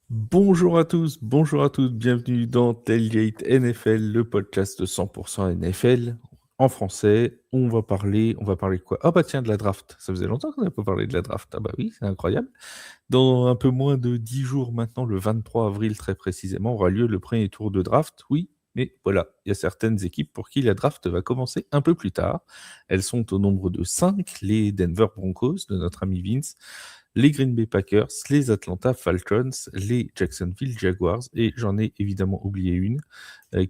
Bonjour à tous, bonjour à toutes, bienvenue dans Tailgate NFL, le podcast de 100% NFL. En français, on va parler de quoi? Ah bah tiens, de la draft. Ça faisait longtemps qu'on n'avait pas parlé de la draft. Ah bah oui, c'est incroyable. Dans un peu moins de 10 jours maintenant, le 23 avril très précisément, aura lieu le premier tour de draft. Oui, mais voilà, il y a certaines équipes pour qui la draft va commencer un peu plus tard. Elles sont au nombre de 5, les Denver Broncos de notre ami Vince, les Green Bay Packers, les Atlanta Falcons, les Jacksonville Jaguars, et j'en ai évidemment oublié une,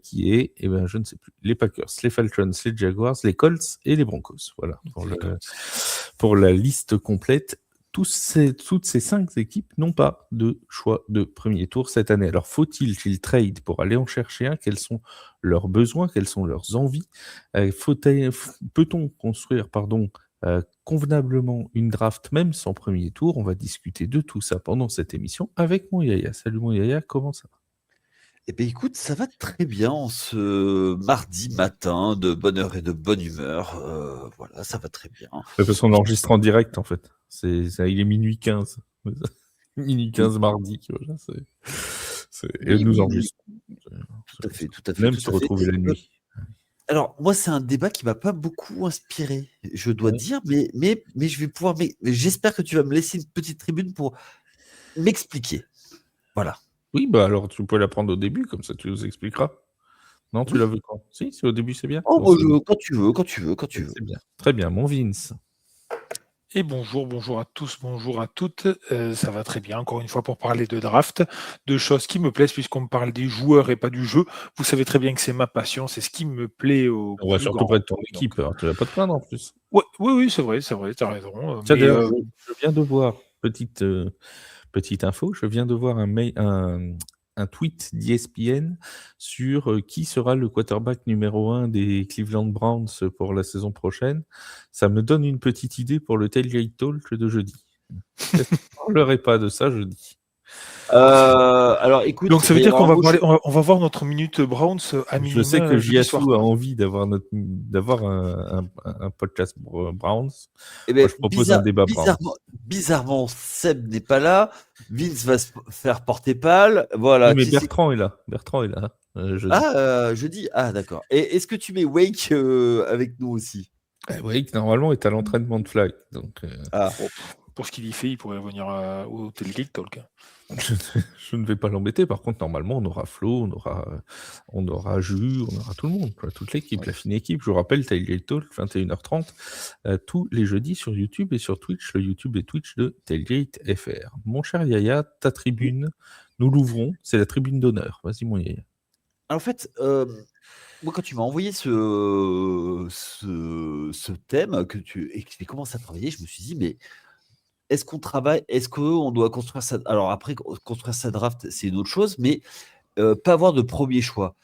qui est, je ne sais plus, les Packers, les Falcons, les Jaguars, les Colts et les Broncos. Voilà, pour la liste complète. Toutes ces 5 équipes n'ont pas de choix de premier tour cette année. Alors faut-il qu'ils trade pour aller en chercher un? Quels sont leurs besoins? Quelles sont leurs envies? Peut-on construire, convenablement une draft même sans premier tour? On va discuter de tout ça pendant cette émission avec mon Yaya. Salut mon Yaya, comment ça va? Eh bien, écoute, ça va très bien en ce mardi matin, de bonne heure et de bonne humeur. Voilà, ça va très bien. Parce qu'on enregistre en direct en fait. Il est minuit 15. Minuit Oui, 15 mardi. Voilà, et oui, nous oui, oui, enregistrons. tout à fait, tout à On fait, aime tout se à fait. retrouver la nuit. Alors, moi, c'est un débat qui m'a pas beaucoup inspiré, je dois Ouais. dire, mais je vais pouvoir. Mais j'espère que tu vas me laisser une petite tribune pour m'expliquer. Voilà. Oui, bah alors tu peux la prendre au début, comme ça tu nous expliqueras. Non, tu la Oui. veux quand? Si, c'est au début, c'est bien. Oh, Bon, moi, c'est bon. quand tu veux, quand tu veux, quand tu veux. C'est bien. Très bien, mon Vince. Et bonjour, bonjour à tous, bonjour à toutes. Ça va très bien, encore une fois, pour parler de draft, de choses qui me plaisent, puisqu'on me parle des joueurs et pas du jeu. Vous savez très bien que c'est ma passion, c'est ce qui me plaît au On va plus surtout grand pas être ton nombre. Donc, équipe, alors tu vas pas te plaindre en plus. ouais, oui, oui, c'est vrai, tu as raison. Tiens, d'ailleurs, je viens de voir, petite info, je viens de voir un tweet d'ESPN sur qui sera le quarterback numéro 1 des Cleveland Browns pour la saison prochaine. Ça me donne une petite idée pour le Tailgate Talk de jeudi. Peut-être que je ne parlerai pas de ça jeudi. Alors, écoute, donc il ça va veut y dire avoir qu'on un va beau parler, show. on va voir notre minute Browns à Je sais minima que jeudi soir, Jiasu a quoi. envie d'avoir un podcast Browns. Eh Moi, bien, je propose un débat Browns. bizarrement, Seb n'est pas là. Vince va se faire porter pâle. Voilà, Oui, mais qui c'est? Bertrand est là. Bertrand est là, jeudi. Ah, jeudi. Ah, d'accord. Et est-ce que tu mets Wake avec nous aussi? Oui, normalement, est à l'entraînement de flag. Donc, Ah, Oh, pour ce qu'il y fait, il pourrait venir au Tailgate Talk, hein. je, je ne vais pas l'embêter. Par contre, normalement, on aura Flo, on aura Jus, on aura tout le monde, quoi, toute l'équipe, Oui. la fine équipe. Je vous rappelle, Tailgate Talk, 21h30, tous les jeudis sur YouTube et sur Twitch, le YouTube et Twitch de Tailgate FR. Mon cher Yaya, ta oui. tribune, nous l'ouvrons. C'est la tribune d'honneur. Vas-y, mon Yaya. En fait, moi, quand tu m'as envoyé ce thème et que j'ai commencé à travailler, je me suis dit, mais est-ce qu'on travaille, est-ce qu'on doit construire ça? Alors après, construire sa draft, c'est une autre chose, mais pas avoir de premier choix.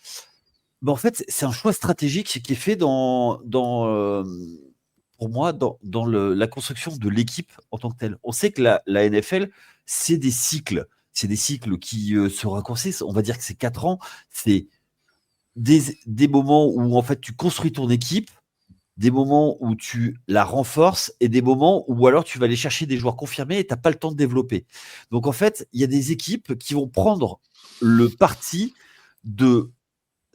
Mais en fait, c'est un choix stratégique qui est fait pour moi, dans la construction de l'équipe en tant que telle. On sait que la NFL, c'est des cycles. C'est des cycles qui se raccourcissent. On va dire que c'est 4 ans. C'est des moments où, en fait, tu construis ton équipe, des moments où tu la renforces et des moments où alors tu vas aller chercher des joueurs confirmés et tu n'as pas le temps de développer. Donc, en fait, il y a des équipes qui vont prendre le parti de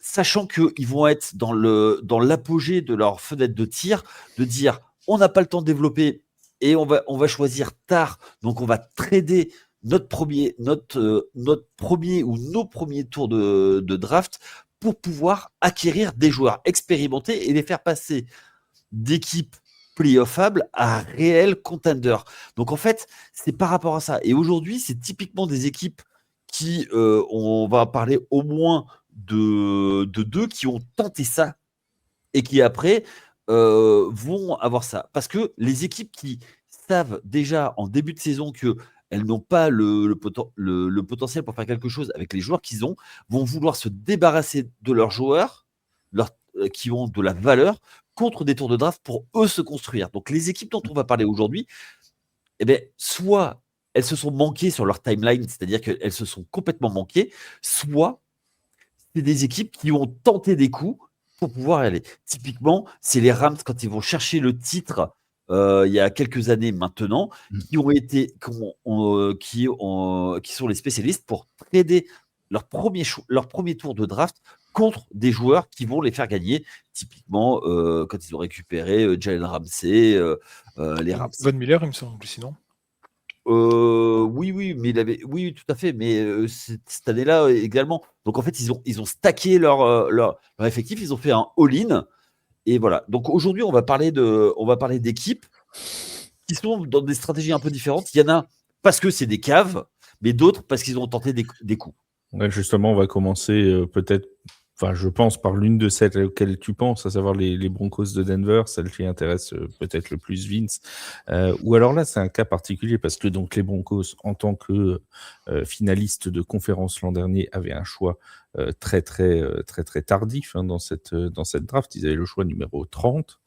sachant qu'ils vont être dans l'apogée de leur fenêtre de tir, de dire on n'a pas le temps de développer et on va choisir tard, donc on va trader notre premier ou nos premiers tours de draft pour pouvoir acquérir des joueurs expérimentés et les faire passer d'équipes playoffables à réels contenders. Donc en fait, c'est par rapport à ça. Et aujourd'hui, c'est typiquement des équipes qui, on va parler au moins de deux qui ont tenté ça et qui après vont avoir ça. Parce que les équipes qui savent déjà en début de saison que elles n'ont pas le potentiel pour faire quelque chose avec les joueurs qu'ils ont, vont vouloir se débarrasser de leurs joueurs qui ont de la valeur contre des tours de draft pour eux se construire. Donc les équipes dont on va parler aujourd'hui, eh bien, soit elles se sont manquées sur leur timeline, c'est-à-dire qu'elles se sont complètement manquées, soit c'est des équipes qui ont tenté des coups pour pouvoir y aller. Typiquement, c'est les Rams quand ils vont chercher le titre il y a quelques années maintenant, qui sont les spécialistes pour trader leur premier tour de draft contre des joueurs qui vont les faire gagner. Typiquement, quand ils ont récupéré Jalen Ramsey, les Rams. Von Miller, il me semble, sinon. Oui, mais oui, tout à fait, mais cette année-là également. Donc en fait, ils ont stacké leur effectif, ils ont fait un all-in, et voilà. Donc aujourd'hui, on va parler d'équipes qui sont dans des stratégies un peu différentes. Il y en a parce que c'est des caves, mais d'autres parce qu'ils ont tenté des coups. Ouais, justement, on va commencer peut-être, enfin, je pense, par l'une de celles auxquelles tu penses, à savoir les Broncos de Denver, celle qui intéresse peut-être le plus Vince. Ou alors là, c'est un cas particulier parce que donc les Broncos, en tant que finalistes de conférence l'an dernier, avaient un choix très tardif dans cette draft. Ils avaient le choix numéro 30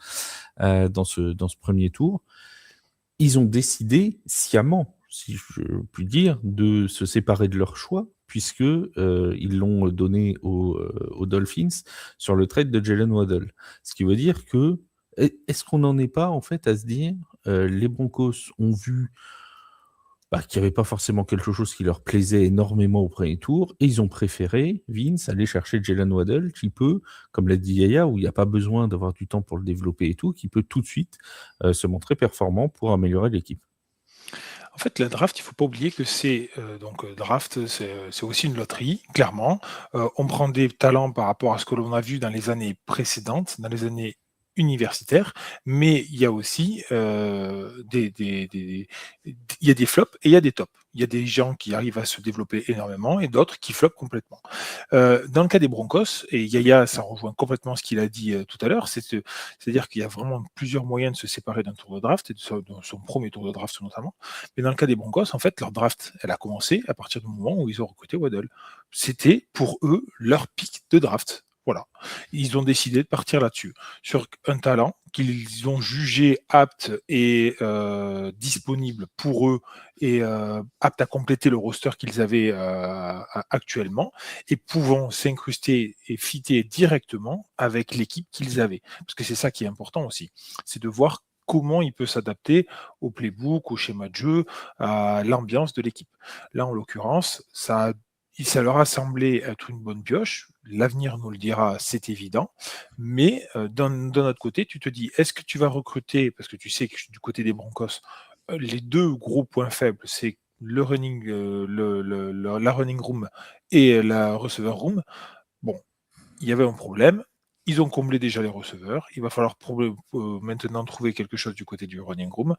dans ce premier tour. Ils ont décidé sciemment, si je puis dire, de se séparer de leur choix, puisque ils l'ont donné aux Dolphins sur le trade de Jalen Waddle. Ce qui veut dire que, est-ce qu'on n'en est pas en fait à se dire, les Broncos ont vu qu'il n'y avait pas forcément quelque chose qui leur plaisait énormément au premier tour, et ils ont préféré, Vince, aller chercher Jalen Waddle, qui peut, comme l'a dit Yaya, où il n'y a pas besoin d'avoir du temps pour le développer et tout, qui peut tout de suite se montrer performant pour améliorer l'équipe. En fait, la draft, il ne faut pas oublier que draft, c'est aussi une loterie, clairement. On prend des talents par rapport à ce que l'on a vu dans les années précédentes, dans les années universitaires, mais il y a aussi il y a des flops et il y a des tops. Il y a des gens qui arrivent à se développer énormément et d'autres qui flopent complètement. Dans le cas des Broncos, et Yaya, ça rejoint complètement ce qu'il a dit tout à l'heure, c'est-à-dire qu'il y a vraiment plusieurs moyens de se séparer d'un tour de draft, et de son premier tour de draft notamment. Mais dans le cas des Broncos, en fait, leur draft, elle a commencé à partir du moment où ils ont recruté Waddle. C'était pour eux leur pic de draft. Voilà. Ils ont décidé de partir là-dessus, sur un talent qu'ils ont jugé apte et disponible pour eux et apte à compléter le roster qu'ils avaient actuellement et pouvant s'incruster et fitter directement avec l'équipe qu'ils avaient. Parce que c'est ça qui est important aussi, c'est de voir comment il peut s'adapter au playbook, au schéma de jeu, à l'ambiance de l'équipe. Là, en l'occurrence, ça leur a semblé être une bonne pioche. L'avenir nous le dira, c'est évident. Mais d'un autre côté, tu te dis, est-ce que tu vas recruter, parce que tu sais que du côté des Broncos, les deux gros points faibles, c'est le running, la running room et la receiver room. Bon, il y avait un problème. Ils ont comblé déjà les receveurs. Il va falloir maintenant trouver quelque chose du côté du running room.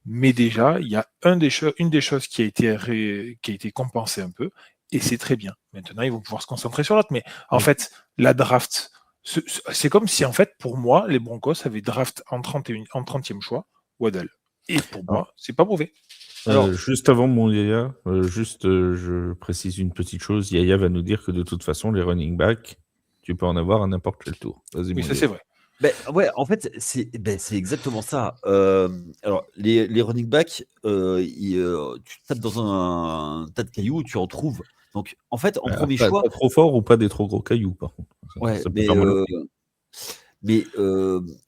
Mais déjà, il y a une des choses qui a été compensée un peu, et c'est très bien. Maintenant, ils vont pouvoir se concentrer sur l'autre. Mais en fait, la draft, c'est comme si, en fait, pour moi, les Broncos avaient draft en 30e choix, Waddle. Et pour moi, c'est pas mauvais. Alors, juste avant mon Yaya, je précise une petite chose. Yaya va nous dire que de toute façon, les running backs, tu peux en avoir à n'importe quel tour. Vas-y, Oui, ça c'est vrai. Ouais, en fait, c'est exactement ça. Alors, les running backs, tu tapes dans un tas de cailloux, tu en trouves. Donc, en fait, en premier choix. Pas trop fort ou pas des trop gros cailloux, par contre. Ouais, ça peut faire mal au pied. mais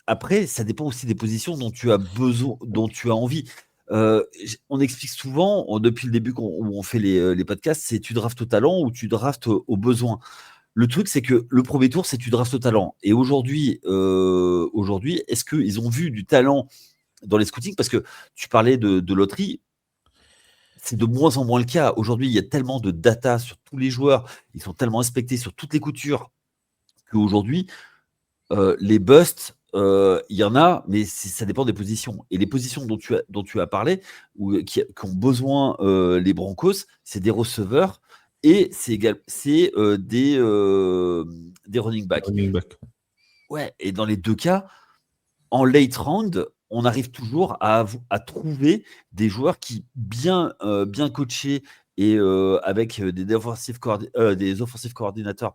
après, ça dépend aussi des positions dont tu as besoin, dont tu as envie. On explique souvent, depuis le début où on fait les podcasts, c'est tu draftes au talent ou tu draftes au besoin. Le truc, c'est que le premier tour, c'est tu draftes au talent. Et aujourd'hui, est-ce qu'ils ont vu du talent dans les scoutings? Parce que tu parlais de loterie, c'est de moins en moins le cas. Aujourd'hui, il y a tellement de data sur tous les joueurs, ils sont tellement inspectés sur toutes les coutures, qu'aujourd'hui, les busts, il y en a, mais ça dépend des positions. Et les positions dont tu as parlé, qui ont besoin les Broncos, c'est des receveurs et c'est des running backs. Running back. Ouais, et dans les deux cas, en late round, on arrive toujours à trouver des joueurs qui, bien coachés et avec des offensive coordinateurs,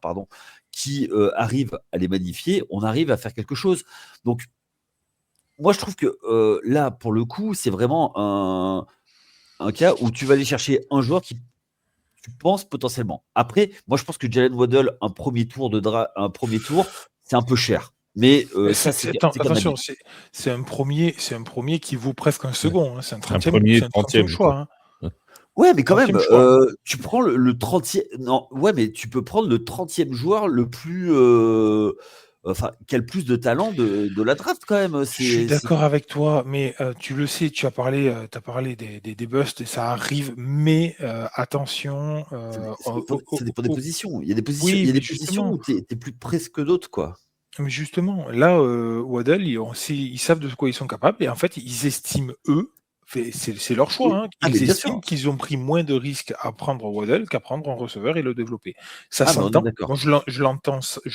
qui arrivent à les magnifier, on arrive à faire quelque chose. Donc, moi, je trouve que là, pour le coup, c'est vraiment un cas où tu vas aller chercher un joueur qui tu penses potentiellement. Après, moi, je pense que Jalen Waddle, un premier tour, c'est un peu cher. Mais ça, Attention, c'est un premier qui vaut presque un second. Hein. C'est un 30e choix. Hein. Ouais, mais quand même, 30e choix. tu prends le 30e. Non, ouais, mais tu peux prendre le 30e joueur le plus. Qui a le plus de talent de la draft, quand même. Je suis d'accord avec toi, mais tu le sais, tu as parlé des busts et ça arrive, mais attention. Ça dépend des positions. Il y a des positions où tu es plus près que d'autres, quoi. Mais justement, là, Waddle, ils savent de quoi ils sont capables et en fait, ils estiment, eux, c'est leur choix, hein, ils estiment qu'ils ont pris moins de risques à prendre Waddle qu'à prendre un receveur et le développer. Ça s'entend. Moi, je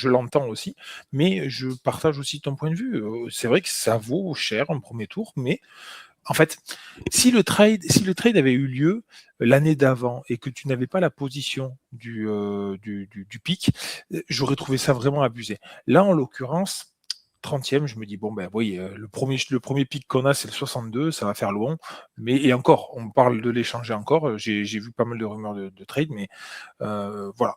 l'entends aussi, mais je partage aussi ton point de vue. C'est vrai que ça vaut cher en premier tour, mais en fait, si le trade avait eu lieu l'année d'avant et que tu n'avais pas la position du pic, j'aurais trouvé ça vraiment abusé. Là, en l'occurrence, 30e, je me dis, bon, ben oui, le premier pic qu'on a, c'est le 62, ça va faire long. Et encore, on parle de l'échanger encore. J'ai vu pas mal de rumeurs de trade, mais voilà.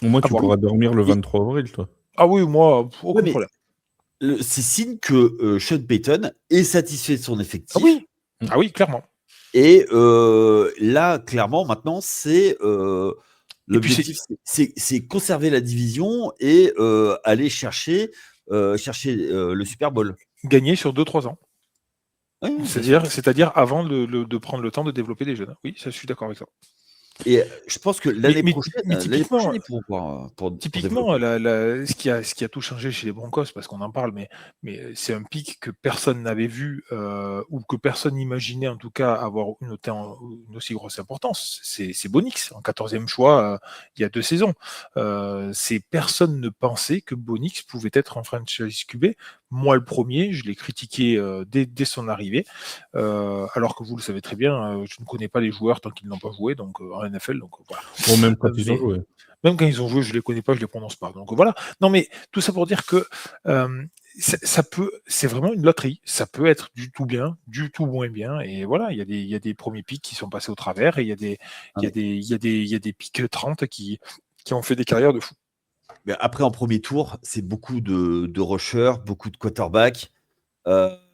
Au moins, tu pourras dormir le 23 avril, toi. Ah oui, moi, aucun problème. C'est signe que Sean Payton est satisfait de son effectif. Ah oui, clairement. Et là, clairement, maintenant, c'est l'objectif, c'est conserver la division et aller chercher le Super Bowl. Gagner sur 2-3 ans. Oui, c'est-à-dire avant de prendre le temps de développer des jeunes. Oui, ça, je suis d'accord avec ça. Et je pense que l'année prochaine, typiquement, typiquement ce qui a tout changé chez les Broncos, parce qu'on en parle, mais c'est un pic que personne n'avait vu ou que personne n'imaginait en tout cas avoir une aussi grosse importance. C'est Bonix, en 14e choix il y a 2 saisons. Personne ne pensait que Bonix pouvait être en franchise QB. Moi, le premier, je l'ai critiqué dès son arrivée, alors que vous le savez très bien, je ne connais pas les joueurs tant qu'ils n'ont pas joué, donc en NFL, donc voilà. Bon, même quand ils ont joué. Même quand ils ont joué, je les connais pas, je les prononce pas. Donc voilà. Non, mais tout ça pour dire que c'est vraiment une loterie. Ça peut être du tout bien, du tout moins bien. Et voilà, il y a des premiers pics qui sont passés au travers et il y a des pics 30 qui ont fait des carrières de fou. Mais après, en premier tour, c'est beaucoup de rushers, beaucoup de quarterbacks,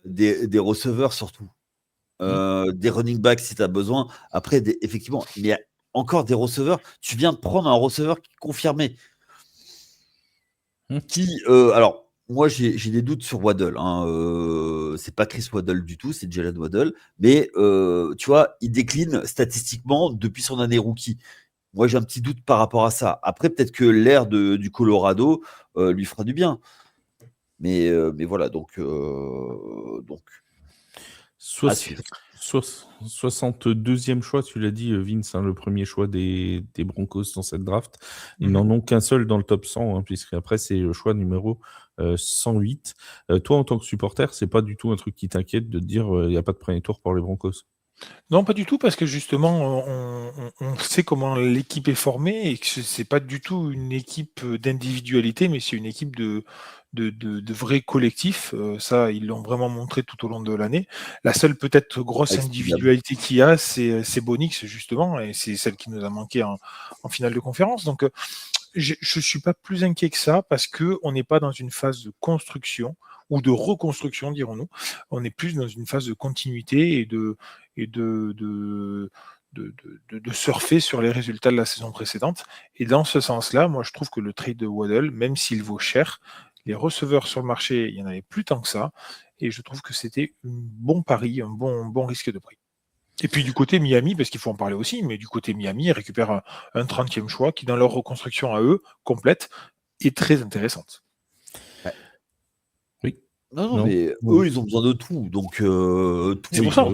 des receveurs surtout. Des running backs si tu as besoin. Après, effectivement, mais il y a encore des receveurs. Tu viens de prendre un receveur qui est confirmé. Alors, moi, j'ai des doutes sur Waddle. C'est pas Chris Waddle du tout, c'est Jalen Waddle. Mais tu vois, il décline statistiquement depuis son année rookie. Moi, j'ai un petit doute par rapport à ça. Après, peut-être que l'air du Colorado lui fera du bien. Mais voilà, donc 62e choix, tu l'as dit, Vince, le premier choix des Broncos dans cette draft. Ils n'en ont qu'un seul dans le top 100, puisqu'après, c'est le choix numéro 108. Toi, en tant que supporter, c'est pas du tout un truc qui t'inquiète de te dire il n'y a pas de premier tour pour les Broncos? Non, pas du tout, parce que justement, on sait comment l'équipe est formée et que c'est pas du tout une équipe d'individualité, mais c'est une équipe de vrai collectif. Ça, ils l'ont vraiment montré tout au long de l'année. La seule peut-être grosse individualité qu'il y a, c'est Bonix, justement, et c'est celle qui nous a manqué en finale de conférence. Donc, je ne suis pas plus inquiet que ça, parce qu'on n'est pas dans une phase de construction ou de reconstruction, dirons-nous. On est plus dans une phase de continuité et de surfer sur les résultats de la saison précédente. Et dans ce sens-là, moi, je trouve que le trade de Waddle, même s'il vaut cher, les receveurs sur le marché, il n'y en avait plus tant que ça. Et je trouve que c'était un bon pari, un bon risque de prix. Et puis du côté Miami, parce qu'il faut en parler aussi, mais du côté Miami, ils récupèrent un 30e choix qui, dans leur reconstruction à eux, complète, est très intéressante. Oui. Non, mais eux, ils ont besoin de tout. Donc, tout. C'est pour ça.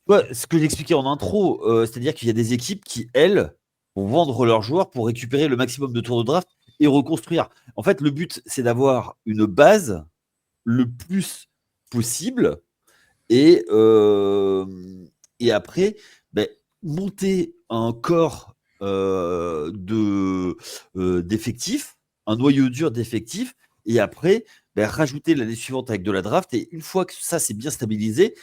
Ouais, ce que j'expliquais en intro, c'est-à-dire qu'il y a des équipes qui, elles, vont vendre leurs joueurs pour récupérer le maximum de tours de draft et reconstruire. En fait, le but, c'est d'avoir une base le plus possible et après, monter un corps d'effectifs, un noyau dur d'effectifs, et après, rajouter l'année suivante avec de la draft. Et une fois que ça, c'est bien stabilisé,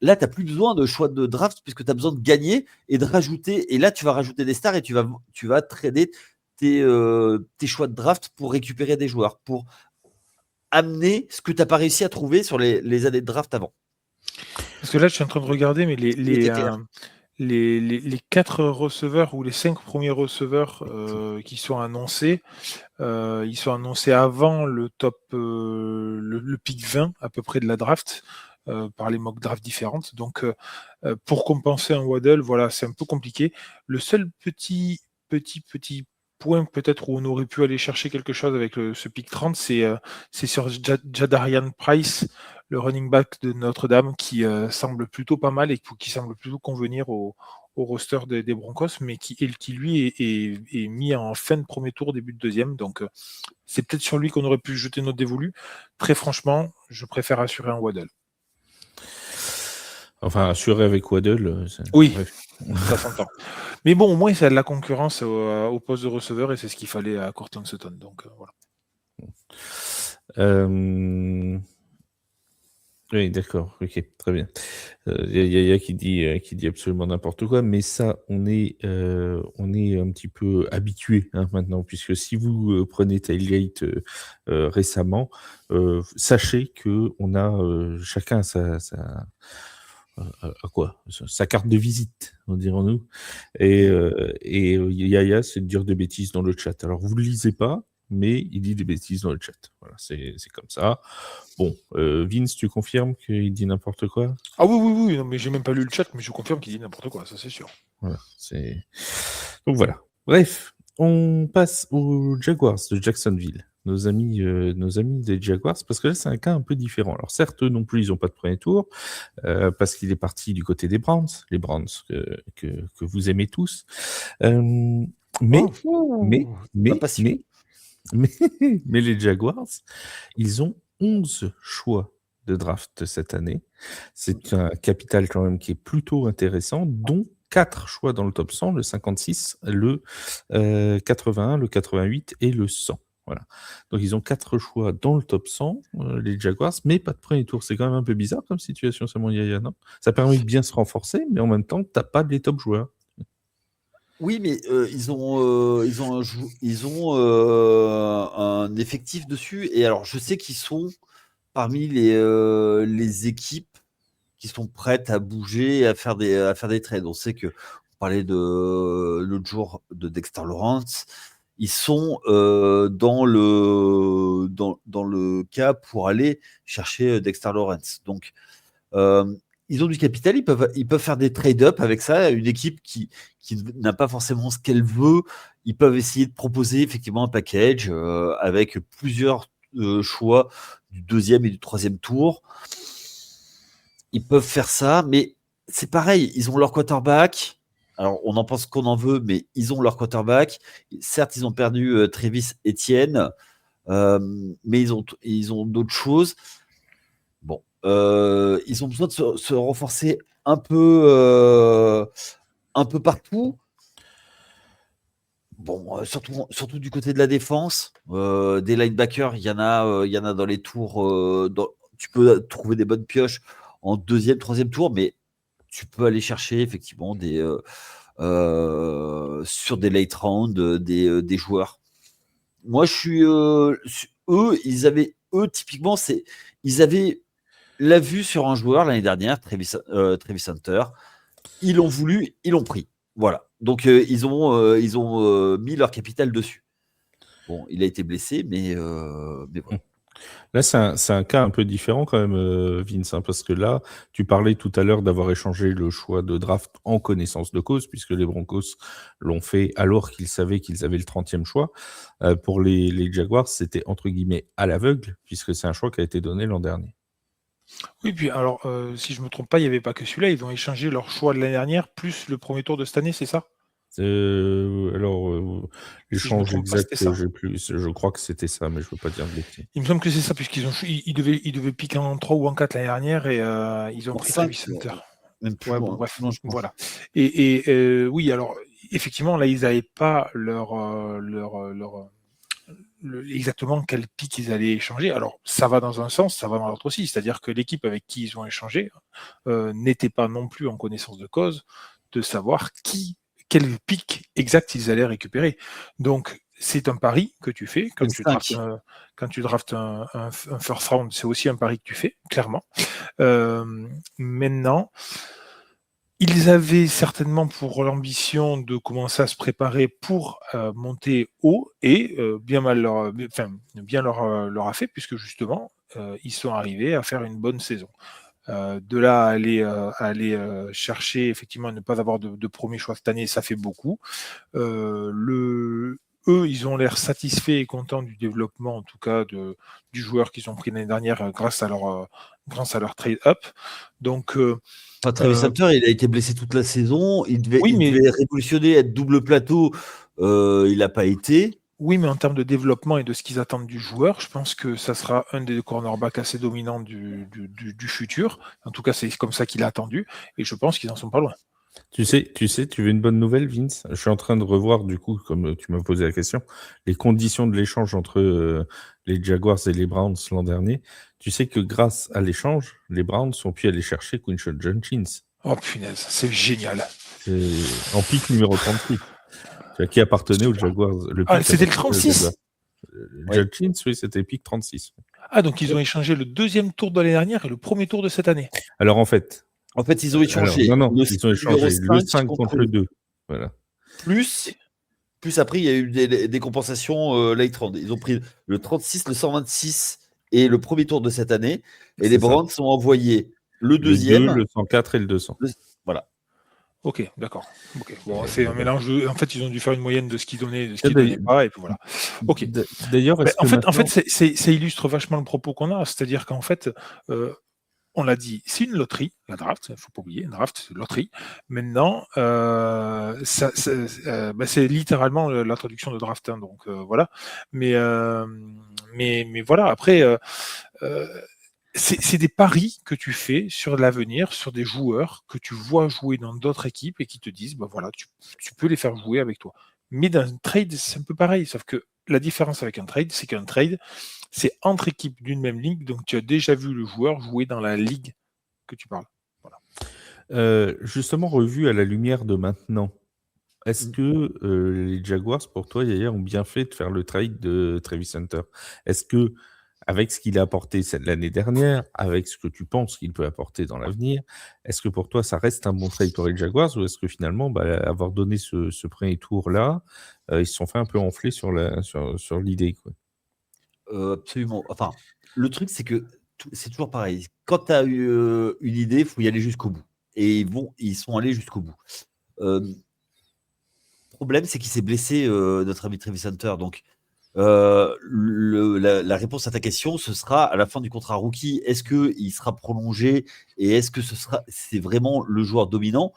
là, tu n'as plus besoin de choix de draft puisque tu as besoin de gagner et de rajouter. Et là, tu vas rajouter des stars et tu vas trader tes choix de draft pour récupérer des joueurs, pour amener ce que tu n'as pas réussi à trouver sur les années de draft avant. Parce que là, je suis en train de regarder, mais Il était clair. les 4 receveurs ou les 5 premiers receveurs qui sont annoncés, ils sont annoncés avant le top, le pick 20 à peu près de la draft, par les mock drafts différentes. Donc, pour compenser un Waddle, voilà, c'est un peu compliqué. Le seul petit point peut-être où on aurait pu aller chercher quelque chose avec ce pick 30, c'est sur Jadarian Price, le running back de Notre-Dame, qui semble plutôt pas mal et qui semble plutôt convenir au roster des Broncos, mais qui lui est mis en fin de premier tour, début de deuxième. Donc, c'est peut-être sur lui qu'on aurait pu jeter notre dévolu. Très franchement, je préfère assurer un Waddle. Enfin, assuré avec Waddle. Oui, bref. ça s'entend. Mais bon, au moins, ça a de la concurrence au poste de receveur et c'est ce qu'il fallait à Courtland Sutton. Donc, voilà. Oui, d'accord, ok, très bien. Il y a Yaya qui dit absolument n'importe quoi, mais ça, on est un petit peu habitué maintenant, puisque si vous prenez Tailgate récemment, sachez que on a chacun sa carte de visite, dirons-nous. Et Yaya, c'est de dire des bêtises dans le chat. Alors, vous ne le lisez pas, mais il dit des bêtises dans le chat. Voilà, c'est comme ça. Bon, Vince, tu confirmes qu'il dit n'importe quoi? Ah oui, non, mais j'ai même pas lu le chat, mais je confirme qu'il dit n'importe quoi, ça c'est sûr. Voilà, donc voilà. Bref, on passe aux Jaguars de Jacksonville. Nos amis des Jaguars, parce que là, c'est un cas un peu différent. Alors certes, eux non plus, ils n'ont pas de premier tour, parce qu'il est parti du côté des Browns, les Browns que vous aimez tous. Mais les Jaguars, ils ont 11 choix de draft cette année. C'est un capital quand même qui est plutôt intéressant, dont 4 choix dans le top 100, le 56, le 81, le 88 et le 100. Voilà. Donc ils ont 4 choix dans le top 100, les Jaguars, mais pas de premier tour. C'est quand même un peu bizarre comme situation, c'est mon Yaya, non? Ça permet de bien se renforcer, mais en même temps, t'as pas les top joueurs. Oui, mais ils ont un effectif dessus. Et alors, je sais qu'ils sont parmi les équipes qui sont prêtes à bouger et à faire des trades. On sait que on parlait l'autre jour de Dexter Lawrence. Ils sont dans le cas pour aller chercher Dexter Lawrence. Donc, ils ont du capital, ils peuvent faire des trade-up avec ça. Une équipe qui n'a pas forcément ce qu'elle veut, ils peuvent essayer de proposer effectivement un package avec plusieurs choix du deuxième et du troisième tour. Ils peuvent faire ça, mais c'est pareil, ils ont leur quarterback. Alors, on en pense qu'on en veut, mais ils ont leur quarterback. Certes, ils ont perdu Travis Etienne, mais ils ont d'autres choses. Bon, ils ont besoin de se renforcer un peu partout. Bon, surtout du côté de la défense, des linebackers, il y en a dans les tours. Tu peux trouver des bonnes pioches en deuxième, troisième tour, mais tu peux aller chercher effectivement sur des late rounds des joueurs. Moi, je suis typiquement, ils avaient la vue sur un joueur l'année dernière, Travis Hunter. Ils l'ont voulu, ils l'ont pris. Voilà. Donc, ils ont mis leur capital dessus. Bon, il a été blessé, mais voilà. Là, c'est un cas un peu différent quand même, Vince, parce que là, tu parlais tout à l'heure d'avoir échangé le choix de draft en connaissance de cause, puisque les Broncos l'ont fait alors qu'ils savaient qu'ils avaient le 30e choix. Pour les Jaguars, c'était entre guillemets à l'aveugle, puisque c'est un choix qui a été donné l'an dernier. Oui, puis alors, si je me trompe pas, il n'y avait pas que celui-là, ils ont échangé leur choix de l'année dernière, plus le premier tour de cette année, c'est ça? L'échange exact, ça. je crois que c'était ça, mais je ne veux pas dire de bêtises. Il me semble que c'est ça, puisqu'ils devaient piquer en 3 ou en 4 l'année dernière et ils ont pris Travis Hunter. Même plus Ouais, loin. bon, bref, Non, je pense. voilà. Et oui, alors, effectivement, là, ils n'avaient pas exactement quel pic ils allaient échanger. Alors, ça va dans un sens, ça va dans l'autre aussi. C'est-à-dire que l'équipe avec qui ils ont échangé n'était pas non plus en connaissance de cause de savoir quel pic exact ils allaient récupérer. Donc, c'est un pari que tu fais. Quand tu draftes 5. quand tu draftes un first round, c'est aussi un pari que tu fais, clairement. Maintenant, ils avaient certainement pour l'ambition de commencer à se préparer pour monter haut et bien leur a fait, puisque justement, ils sont arrivés à faire une bonne saison. De là à aller chercher, effectivement, ne pas avoir de premier choix cette année, ça fait beaucoup. Eux, ils ont l'air satisfaits et contents du développement, en tout cas, du joueur qu'ils ont pris l'année dernière grâce à leur trade-up. Donc, Travis Hunter, il a été blessé toute la saison. Il devait révolutionner, être double plateau. Il n'a pas été. Oui, mais en termes de développement et de ce qu'ils attendent du joueur, je pense que ça sera un des cornerbacks assez dominants du futur. En tout cas, c'est comme ça qu'il a attendu. Et je pense qu'ils n'en sont pas loin. Tu veux une bonne nouvelle, Vince? Je suis en train de revoir, du coup, comme tu m'as posé la question, les conditions de l'échange entre les Jaguars et les Browns l'an dernier. Tu sais que grâce à l'échange, les Browns ont pu aller chercher Quinshon Judkins. Oh punaise, c'est génial. En pick numéro 36. Qui appartenait aux Jaguars. C'était le 36 Judkins, oui, c'était pick 36. Ah, donc ils ont échangé le deuxième tour de l'année dernière et le premier tour de cette année. Alors en fait, ils ont échangé. Ils ont échangé le 5 contre le 2. Voilà. Plus après, il y a eu des compensations late round. Ils ont pris le 36, le 126 et le premier tour de cette année. Et les Browns ont envoyé le deuxième. Le 104 et le 200. Voilà. Ok, d'accord. Okay. Bon, c'est un mélange. En fait, ils ont dû faire une moyenne de ce qu'ils donnaient, de ce qu'ils donnaient pas, et puis voilà. Ok. D'ailleurs, en fait, ça illustre vachement le propos qu'on a, c'est-à-dire qu'en fait, on l'a dit, c'est une loterie, la draft, il ne faut pas oublier, une draft, c'est une loterie. Maintenant, c'est littéralement la traduction de draft, hein, donc voilà. Mais voilà, après, c'est des paris que tu fais sur l'avenir, sur des joueurs que tu vois jouer dans d'autres équipes et qui te disent, voilà, tu peux les faire jouer avec toi. Mais dans un trade, c'est un peu pareil, sauf que la différence avec un trade, c'est qu'un trade, c'est entre équipes d'une même ligue, donc tu as déjà vu le joueur jouer dans la ligue que tu parles. Voilà. Justement, revu à la lumière de maintenant, est-ce que les Jaguars, pour toi, Yaya, ont bien fait de faire le trade de Travis Hunter? Est-ce que, avec ce qu'il a apporté l'année dernière, avec ce que tu penses qu'il peut apporter dans l'avenir, est-ce que pour toi, ça reste un bon trade pour les Jaguars, ou est-ce que finalement, avoir donné ce premier tour-là, ils se sont fait un peu enfler sur l'idée, quoi? Absolument. Enfin, le truc, c'est que c'est toujours pareil. Quand tu as eu une idée, il faut y aller jusqu'au bout. Et ils sont allés jusqu'au bout. Le problème, c'est qu'il s'est blessé, notre ami Travis Hunter. Donc, la réponse à ta question, ce sera à la fin du contrat rookie. Est-ce qu'il sera prolongé et est-ce que c'est vraiment le joueur dominant?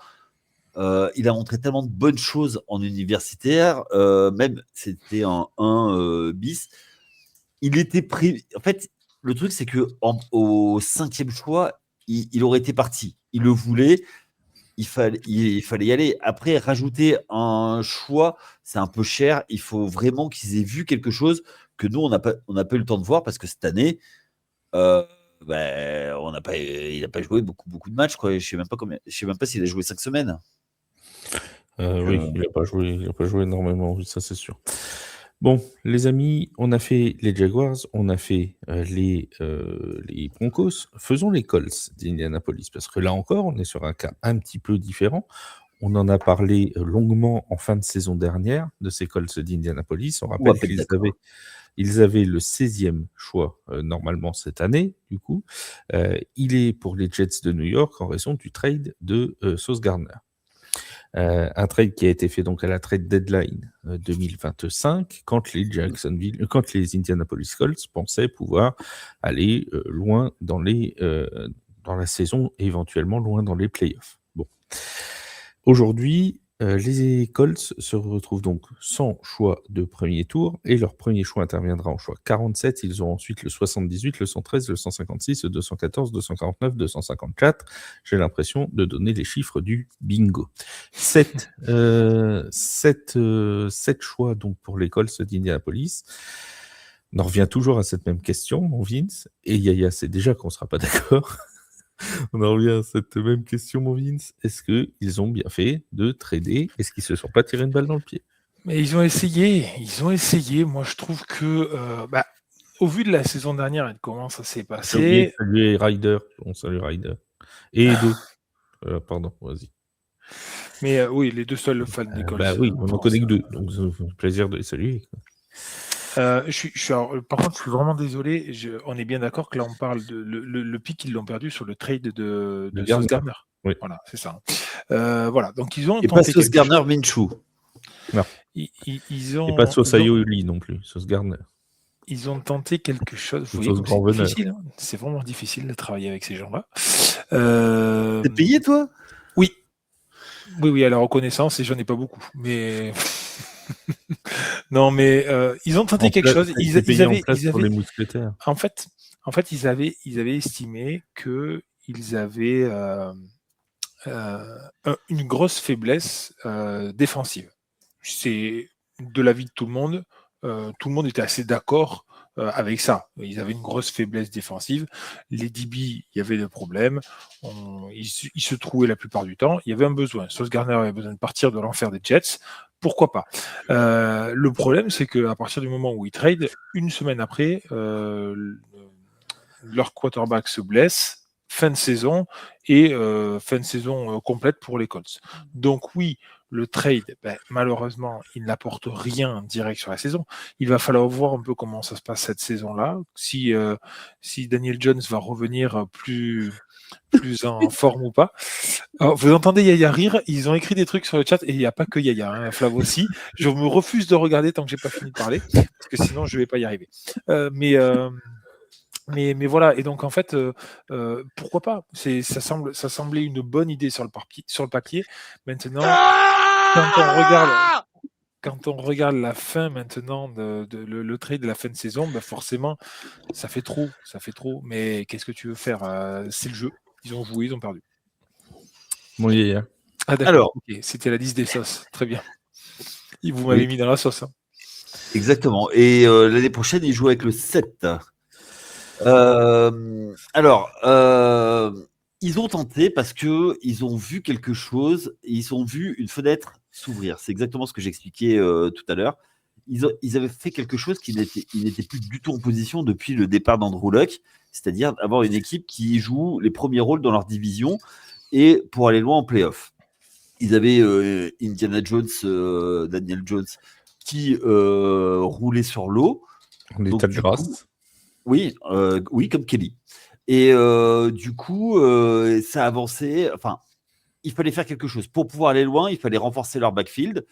Il a montré tellement de bonnes choses en universitaire, même c'était un 1 bis. Il était pris. En fait, le truc, c'est que au 5e choix, il aurait été parti. Il le voulait. Il fallait y aller. Après, rajouter un choix, c'est un peu cher. Il faut vraiment qu'ils aient vu quelque chose que nous, on n'a pas eu le temps de voir parce que cette année, il n'a pas joué beaucoup de matchs. Quoi. Je ne sais même pas s'il a joué 5 semaines. Oui, il n'a pas joué énormément, oui, ça c'est sûr. Bon, les amis, on a fait les Jaguars, on a fait les Broncos. Faisons les Colts d'Indianapolis, parce que là encore, on est sur un cas un petit peu différent. On en a parlé longuement en fin de saison dernière de ces Colts d'Indianapolis. On rappelle qu'ils avaient le 16e choix normalement cette année, du coup. Il est pour les Jets de New York en raison du trade de Sauce Gardner. Un trade qui a été fait donc à la trade deadline 2025, quand les Indianapolis Colts pensaient pouvoir aller loin dans la saison et éventuellement loin dans les playoffs. Bon. Aujourd'hui, les Colts se retrouvent donc sans choix de premier tour et leur premier choix interviendra en choix 47. Ils ont ensuite le 78, le 113, le 156, le 214, 249, 254. J'ai l'impression de donner les chiffres du bingo. 7 choix donc pour les Colts d'Indianapolis. On en revient toujours à cette même question, mon Vince. Et Yaya, c'est déjà qu'on ne sera pas d'accord. On en revient à cette même question, mon Vince. Est-ce qu'ils ont bien fait de trader? Est-ce qu'ils se sont pas tiré une balle dans le pied? Mais ils ont essayé. Moi, je trouve que, au vu de la saison dernière et de comment ça s'est J'ai oublié de passé, saluer Ryder. On salue Ryder. Et Edo. Pardon, vas-y. mais oui, les deux seuls fans des Colts. Oui, en on en France. connaît que 2, donc ça nous fait plaisir de les saluer. Par contre, je suis vraiment désolé. On est bien d'accord que là, on parle de le pic, ils l'ont perdu sur le trade de De Sauce Garner. Gardner. Oui. Voilà, c'est ça. Voilà, donc ils ont Et pas tenté Sauce quelque Garner chose. Minshew. Ils Et ont, pas Sauce ils ont, Aioli non plus, Sauce Garner. ils ont tenté quelque chose. Vous Ou voyez Sauce comme Grand c'est Veneur. difficile. Hein. C'est vraiment difficile de travailler avec ces gens-là. T'es payé, toi? Oui. Oui, à la reconnaissance, et j'en ai pas beaucoup. Mais non, mais ils ont tenté quelque chose. T'es payé en place pour les mousquetaires. En fait, ils avaient estimé que ils avaient une grosse faiblesse défensive. C'est de l'avis de tout le monde. Tout le monde était assez d'accord avec ça. Ils avaient une grosse faiblesse défensive. Les DB, il y avait des problèmes. Ils se trouvaient la plupart du temps. Il y avait un besoin. Sauce Gardner avait besoin de partir de l'enfer des Jets. Pourquoi pas? Le problème, c'est qu'à partir du moment où ils trade, une semaine après, leur quarterback se blesse, fin de saison, et fin de saison complète pour les Colts. Donc oui, le trade, malheureusement, il n'apporte rien direct sur la saison. Il va falloir voir un peu comment ça se passe cette saison-là. Si Daniel Jones va revenir plus en forme ou pas. Alors, vous entendez Yaya rire, ils ont écrit des trucs sur le chat, et il n'y a pas que Yaya, hein, Flav aussi. Je me refuse de regarder tant que j'ai pas fini de parler, parce que sinon je vais pas y arriver. Mais voilà, et donc en fait, pourquoi pas? Ça semblait une bonne idée sur le papier. Maintenant, quand on regarde la fin maintenant le trade de la fin de saison, forcément, ça fait trop. Mais qu'est-ce que tu veux faire? C'est le jeu. Ils ont joué, ils ont perdu. Mon Yaya. Ah d'accord, Alors, ok. C'était la liste des sauces. Très bien. Vous m'avez mis dans la sauce. Hein. exactement. Et l'année prochaine, il joue avec le 7. Ils ont tenté parce que ils ont vu quelque chose, ils ont vu une fenêtre s'ouvrir. C'est exactement ce que j'expliquais tout à l'heure. Ils avaient fait quelque chose qui n'était plus du tout en position depuis le départ d'Andrew Luck, c'est-à-dire avoir une équipe qui joue les premiers rôles dans leur division et pour aller loin en playoff. Ils avaient Indiana Jones, Daniel Jones, qui roulait sur l'eau. En état de grâce. Oui, comme Kelly. Et du coup, ça avançait. Enfin, il fallait faire quelque chose. Pour pouvoir aller loin, il fallait renforcer leur backfield.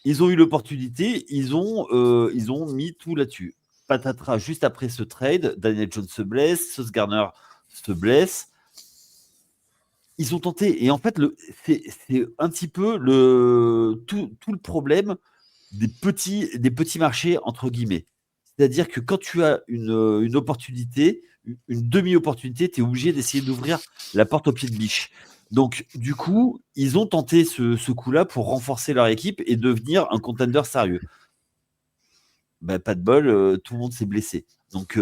Ils ont eu l'opportunité, ils ont mis tout là-dessus. Patatras, juste après ce trade, Daniel Jones se blesse, Sauce Gardner se blesse. Ils ont tenté. Et en fait, c'est un petit peu tout le problème des petits marchés, entre guillemets. C'est-à-dire que quand tu as une opportunité, une demi-opportunité, tu es obligé d'essayer d'ouvrir la porte au pied de biche. Donc, du coup, ils ont tenté ce coup-là pour renforcer leur équipe et devenir un contender sérieux. Pas de bol, tout le monde s'est blessé. Donc,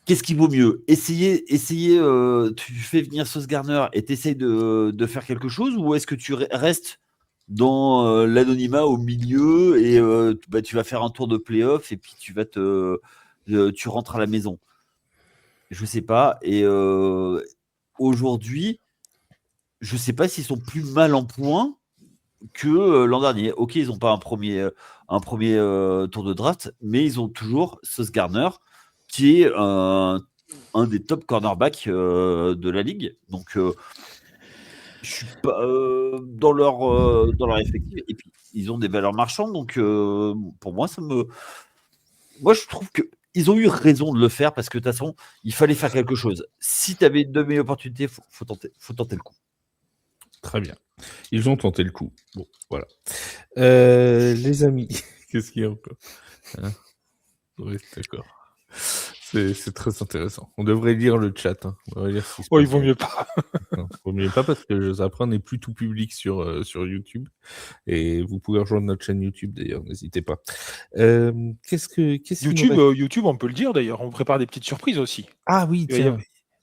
qu'est-ce qui vaut mieux? Essayer, tu fais venir Sauce Gardner et tu essayes de faire quelque chose, ou est-ce que tu restes dans l'anonymat au milieu et tu vas faire un tour de playoff et puis tu rentres à la maison? Je sais pas. Et aujourd'hui, je sais pas s'ils sont plus mal en point que l'an dernier. Ok, ils n'ont pas un premier tour de draft, mais ils ont toujours Sauce Gardner, qui est un des top cornerbacks de la ligue. Donc, je suis pas dans leur effectif. Et puis, ils ont des valeurs marchandes. Donc, pour moi, moi, je trouve que ils ont eu raison de le faire parce que de toute façon, il fallait faire quelque chose. Si tu avais une demi-opportunité, faut tenter le coup. Très bien. Ils ont tenté le coup. Bon, voilà. Les amis, qu'est-ce qu'il y a encore Oui, d'accord. C'est très intéressant. On devrait lire le chat. Hein. On devrait lire il vaut mieux pas. Non, il vaut mieux pas parce que après, on n'est plus tout public sur YouTube. Et vous pouvez rejoindre notre chaîne YouTube d'ailleurs, n'hésitez pas. YouTube, on peut le dire d'ailleurs, on prépare des petites surprises aussi. Ah oui, tiens.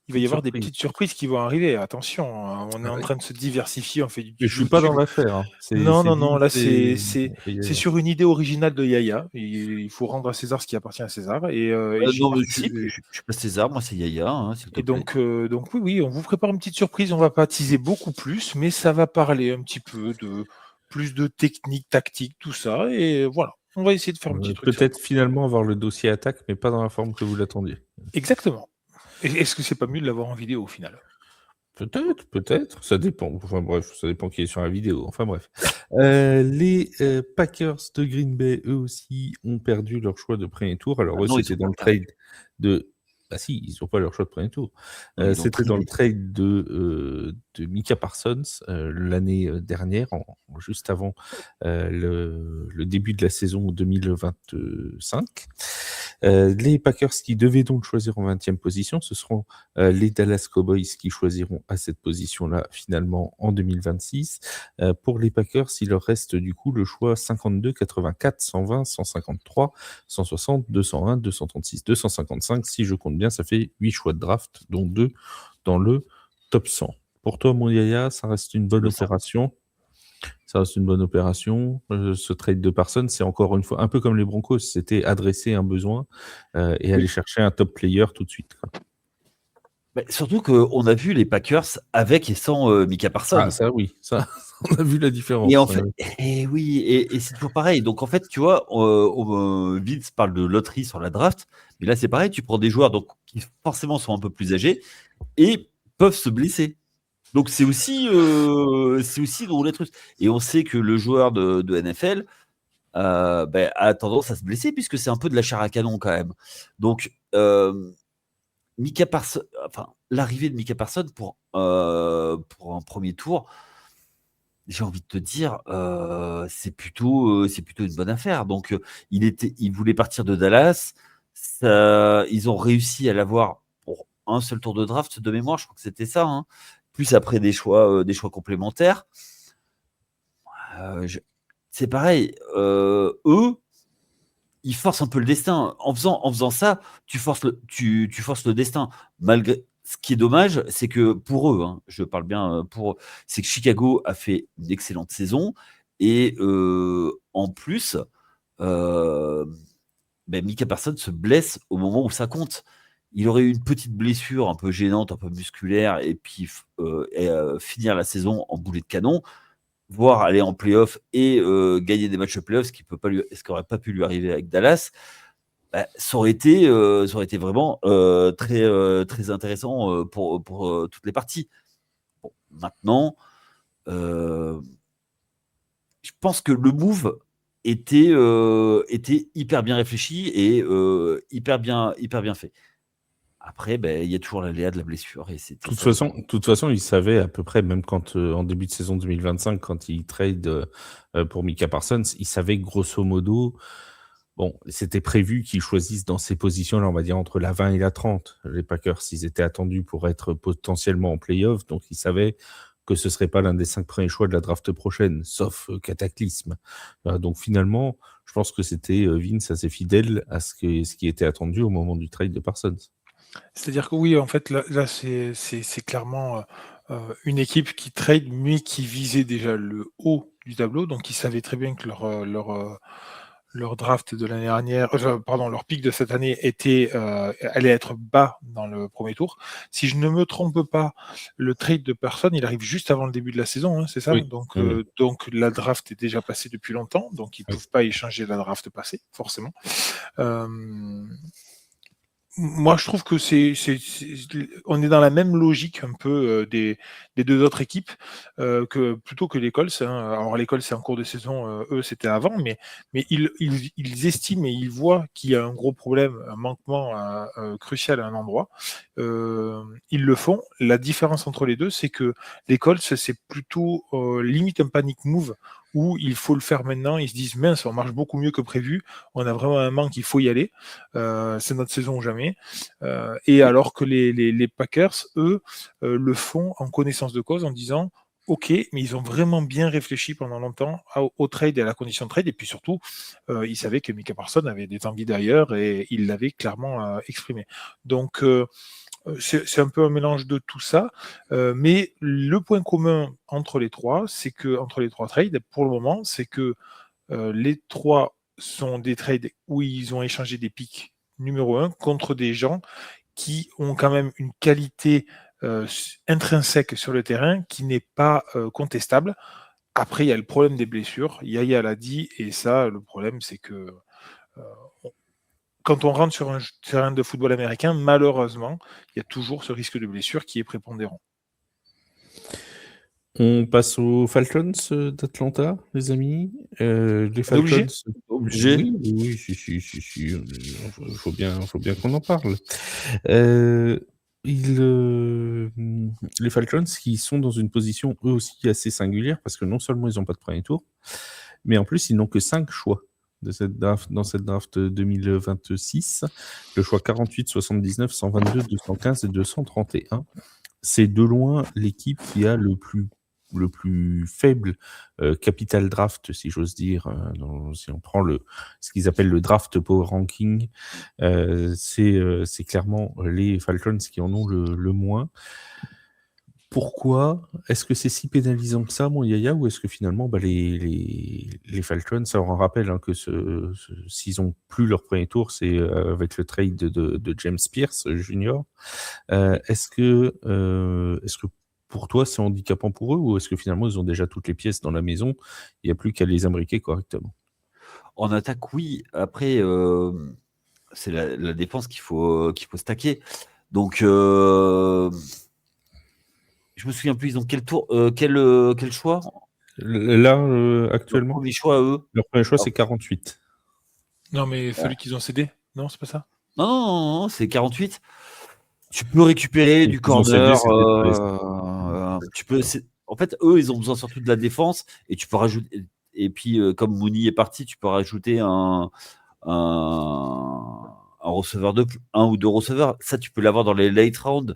il va y avoir des Surprise. petites surprises qui vont arriver. Attention, on est Ah en ouais. train de se diversifier, on fait du Je suis pas dans YouTube. l'affaire. Hein. Non, non, non, Vince là et c'est Yaya. sur une idée originale de Yaya. Il faut rendre à César ce qui appartient à César. Et j'y Non, mais participe. je suis pas César, moi c'est Yaya, hein, s'il te Et plaît. donc oui, on vous prépare une petite surprise. On va pas teaser beaucoup plus, mais ça va parler un petit peu de plus de technique, tactique, tout ça. Et voilà, on va essayer de faire un petit truc Peut-être sympa. finalement avoir le dossier attaque, mais pas dans la forme que vous l'attendiez. Exactement. Est-ce que c'est pas mieux de l'avoir en vidéo au final? Peut-être, ça dépend. Enfin bref, ça dépend qui est sur la vidéo. Enfin bref. Les Packers de Green Bay, eux aussi, ont perdu leur choix de premier tour. Alors eux, Non, ils c'était ont dans pas le perdu. trade de... Bah si, ils n'ont pas leur choix de premier tour. Non, ils l'ont C'était dans le tradé. trade de Micah Parsons l'année dernière, juste avant le début de la saison 2025. Les Packers qui devaient donc choisir en 20e position, ce seront les Dallas Cowboys qui choisiront à cette position-là finalement en 2026. Pour les Packers, il leur reste du coup le choix 52, 84, 120, 153, 160, 201, 236, 255. Si je compte bien, ça fait 8 choix de draft, dont 2 dans le top 100. Pour toi, mon Yaya, ça reste une bonne opération. Ça reste une bonne opération. Ce trade de Parsons, c'est encore une fois un peu comme les Broncos, c'était adresser un besoin et aller chercher un top player tout de suite. Quoi. Surtout qu'on a vu les Packers avec et sans Micah Parsons. Ah, ça oui, ça, on a vu la différence. Et en fait, et oui, et c'est toujours pareil. Donc en fait, tu vois, Vince parle de loterie sur la draft, mais là c'est pareil, tu prends des joueurs donc, qui forcément sont un peu plus âgés et peuvent se blesser. Donc c'est aussi drôle d'être. Et on sait que le joueur de NFL a tendance à se blesser puisque c'est un peu de la chair à canon quand même. Donc Micah Parsons, enfin l'arrivée de Micah Parsons pour un premier tour, j'ai envie de te dire, c'est plutôt une bonne affaire. Donc il voulait partir de Dallas, ils ont réussi à l'avoir pour un seul tour de draft de mémoire, je crois que c'était ça. Hein. Plus après des choix complémentaires. C'est pareil, eux, ils forcent un peu le destin. En faisant ça, tu forces le destin. Malgré ce qui est dommage, c'est que pour eux, hein, je parle bien pour eux, c'est que Chicago a fait une excellente saison et en plus, Micah Parsons se blesse au moment où ça compte. Il aurait eu une petite blessure un peu gênante, un peu musculaire, et puis finir la saison en boulet de canon, voire aller en playoff et gagner des matchs de playoff, ce qui n'aurait pas pu lui arriver avec Dallas, ça aurait été vraiment très intéressant pour toutes les parties. Bon, maintenant, je pense que le move était hyper bien réfléchi et hyper bien fait. Après, il y a toujours l'aléa de la blessure. Et De toute façon, ils savaient à peu près, même quand en début de saison 2025, quand ils trade pour Micah Parsons, ils savaient grosso modo, bon, c'était prévu qu'ils choisissent dans ces positions-là, on va dire entre la 20 et la 30. Les Packers, ils étaient attendus pour être potentiellement en playoff, donc ils savaient que ce ne serait pas l'un des 5 premiers choix de la draft prochaine, sauf cataclysme. Donc finalement, je pense que c'était Vince assez fidèle à ce qui était attendu au moment du trade de Parsons. C'est-à-dire que oui, en fait, là c'est clairement une équipe qui trade, mais qui visait déjà le haut du tableau. Donc, ils savaient très bien que leur draft de l'année dernière, leur pick de cette année allait être bas dans le premier tour. Si je ne me trompe pas, le trade de Parsons, il arrive juste avant le début de la saison, hein, c'est ça? Oui. Donc la draft est déjà passée depuis longtemps, donc ils ne peuvent pas échanger la draft passée, forcément. Moi, je trouve que on est dans la même logique un peu des deux autres équipes que plutôt que les Colts. Hein. Alors les Colts, c'est en cours de saison, eux, c'était avant, mais ils estiment et ils voient qu'il y a un gros problème, un manquement crucial à un endroit. Ils le font. La différence entre les deux, c'est que les Colts, c'est plutôt limite un panic move où il faut le faire maintenant. Ils se disent mince, on marche beaucoup mieux que prévu. On a vraiment un manque, il faut y aller. C'est notre saison ou jamais. Et alors que les Packers, eux, le font en connaissance de cause en disant ok, mais ils ont vraiment bien réfléchi pendant longtemps au trade et à la condition de trade. Et puis surtout, ils savaient que Micah Parsons avait des envies d'ailleurs et ils l'avaient clairement exprimé. Donc, C'est un peu un mélange de tout ça, mais le point commun entre les trois trades, pour le moment, c'est que les trois sont des trades où ils ont échangé des pics numéro 1 contre des gens qui ont quand même une qualité intrinsèque sur le terrain qui n'est pas contestable. Après, il y a le problème des blessures. Yaya l'a dit, et ça, le problème, c'est que quand on rentre sur un terrain de football américain, malheureusement, il y a toujours ce risque de blessure qui est prépondérant. On passe aux Falcons d'Atlanta, les amis. Les Falcons. Obligé. Oui, si. Il faut bien qu'on en parle. Les Falcons qui sont dans une position eux aussi assez singulière parce que non seulement ils n'ont pas de premier tour, mais en plus ils n'ont que 5 choix dans cette draft 2026. Le choix 48, 79, 122, 215 et 231. C'est de loin l'équipe qui a le plus faible capital draft, si j'ose dire. Si on prend ce qu'ils appellent le draft power ranking, c'est clairement les Falcons qui en ont le moins. Pourquoi est-ce que c'est si pénalisant que ça, mon Yaya, ou est-ce que finalement les Falcons, ça on rappelle que s'ils n'ont plus leur premier tour, c'est avec le trade de James Pierce Jr. Est-ce que pour toi c'est handicapant pour eux, ou est-ce que finalement ils ont déjà toutes les pièces dans la maison, il n'y a plus qu'à les imbriquer correctement? En attaque, oui. Après, c'est la défense qu'il faut stacker. Donc, je me souviens plus, ils ont quel tour, quel choix Là, actuellement, leur premier choix à eux. leur premier choix c'est 48. Non, mais celui qu'ils ont cédé? Non, c'est pas ça? Non, c'est 48. Tu peux récupérer du Ils ont cédé, corner. En fait, eux, ils ont besoin surtout de la défense, et tu peux rajouter. Et puis, comme Mooney est parti, tu peux rajouter un receveur un ou deux receveurs. Ça, tu peux l'avoir dans les late rounds.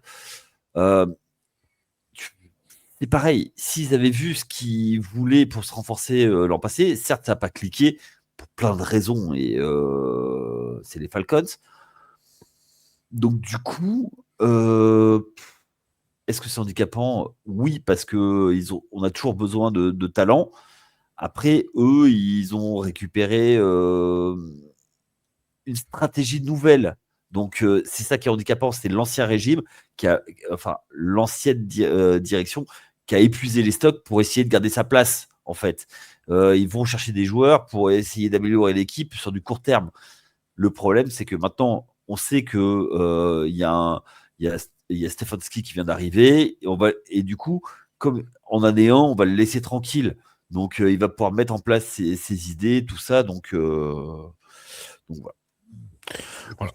C'est pareil, s'ils avaient vu ce qu'ils voulaient pour se renforcer l'an passé, certes, ça n'a pas cliqué pour plein de raisons, et c'est les Falcons. Donc, du coup, est-ce que c'est handicapant? Oui, parce qu'on a toujours besoin de talent. Après, eux, ils ont récupéré une stratégie nouvelle. Donc, c'est ça qui est handicapant, c'est l'ancien régime, l'ancienne direction qui a épuisé les stocks pour essayer de garder sa place, en fait. Ils vont chercher des joueurs pour essayer d'améliorer l'équipe sur du court terme. Le problème, c'est que maintenant, on sait que il y a Stefanski qui vient d'arriver, et du coup, comme en année 1, on va le laisser tranquille. Donc, il va pouvoir mettre en place ses idées, tout ça. Donc voilà. Voilà.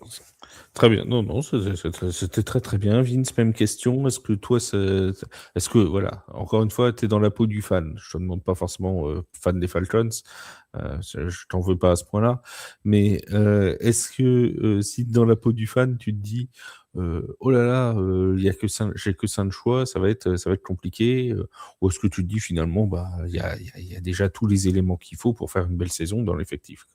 Très bien. Non, c'était très très bien. Vince, même question. Est-ce que voilà, encore une fois, tu es dans la peau du fan. Je te demande pas forcément fan des Falcons. Je t'en veux pas à ce point-là. Mais est-ce que si dans la peau du fan, tu te dis oh là là, j'ai que 5 choix, ça va être compliqué, ou est-ce que tu te dis finalement il y a déjà tous les éléments qu'il faut pour faire une belle saison dans l'effectif?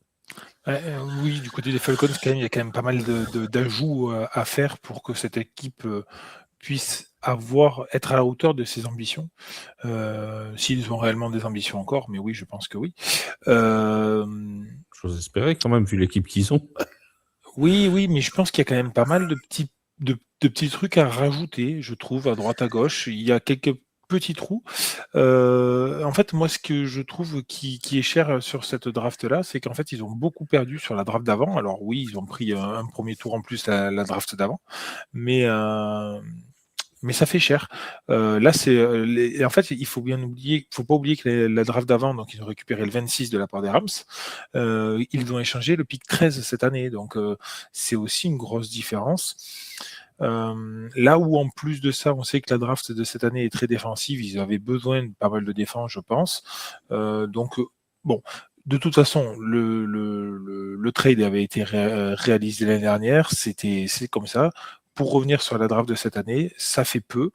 Oui, du côté des Falcons, il y a quand même pas mal d'ajouts à faire pour que cette équipe puisse être à la hauteur de ses ambitions. S'ils ont réellement des ambitions encore, mais oui, je pense que oui. J'ose espérer quand même, vu l'équipe qu'ils ont. Oui, mais je pense qu'il y a quand même pas mal de petits trucs à rajouter, je trouve, à droite, à gauche. Il y a quelques petits trous. En fait, moi, ce que je trouve qui est cher sur cette draft-là, c'est qu'en fait, ils ont beaucoup perdu sur la draft d'avant. Alors oui, ils ont pris un premier tour en plus la draft d'avant, mais ça fait cher. Là, en fait, il faut pas oublier que la draft d'avant, donc ils ont récupéré le 26 de la part des Rams. Ils ont échangé le pick 13 cette année, donc c'est aussi une grosse différence. Là où en plus de ça, on sait que la draft de cette année est très défensive, ils avaient besoin de pas mal de défense, je pense. Donc bon, de toute façon, le trade avait été réalisé l'année dernière, c'est comme ça. Pour revenir sur la draft de cette année, ça fait peu.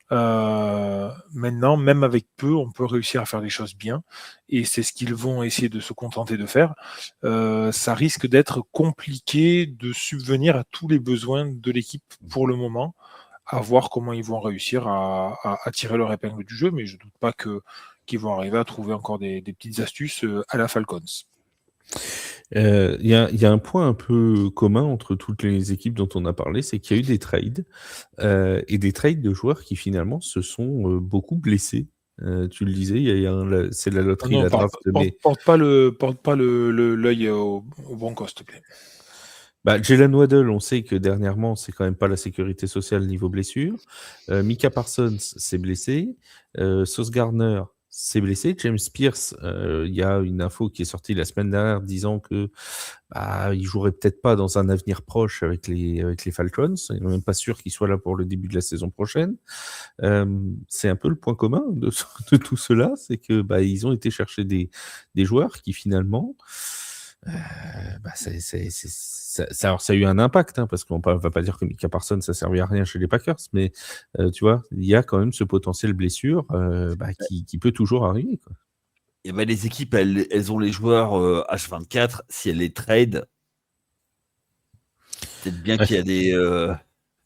Maintenant, même avec peu, on peut réussir à faire des choses bien, et c'est ce qu'ils vont essayer de se contenter de faire. Ça risque d'être compliqué de subvenir à tous les besoins de l'équipe pour le moment, à voir comment ils vont réussir à tirer leur épingle du jeu, mais je ne doute pas qu'ils vont arriver à trouver encore des petites astuces à la Falcons. Il y a un point un peu commun entre toutes les équipes dont on a parlé, c'est qu'il y a eu des trades, et des trades de joueurs qui finalement se sont beaucoup blessés. Tu le disais, il y a c'est la loterie, Non, la draft, mais porte pas l'œil au Broncos, s'il te plaît. Jalen Waddle, on sait que dernièrement, c'est quand même pas la sécurité sociale niveau blessure. Micah Parsons s'est blessé. Sauce Gardner s'est blessé. James Pierce, il y a une info qui est sortie la semaine dernière disant que il jouerait peut-être pas dans un avenir proche avec les Falcons. Il n'est même pas sûr qu'il soit là pour le début de la saison prochaine. C'est un peu le point commun de tout cela, c'est que ils ont été chercher des joueurs qui finalement ça a eu un impact, parce qu'on va pas dire que Micah Parsons ça servait à rien chez les Packers, mais tu vois, il y a quand même ce potentiel blessure qui peut toujours arriver, quoi. Et les équipes, elles ont les joueurs H24. Si elles les trade, peut-être bien qu'il y a des.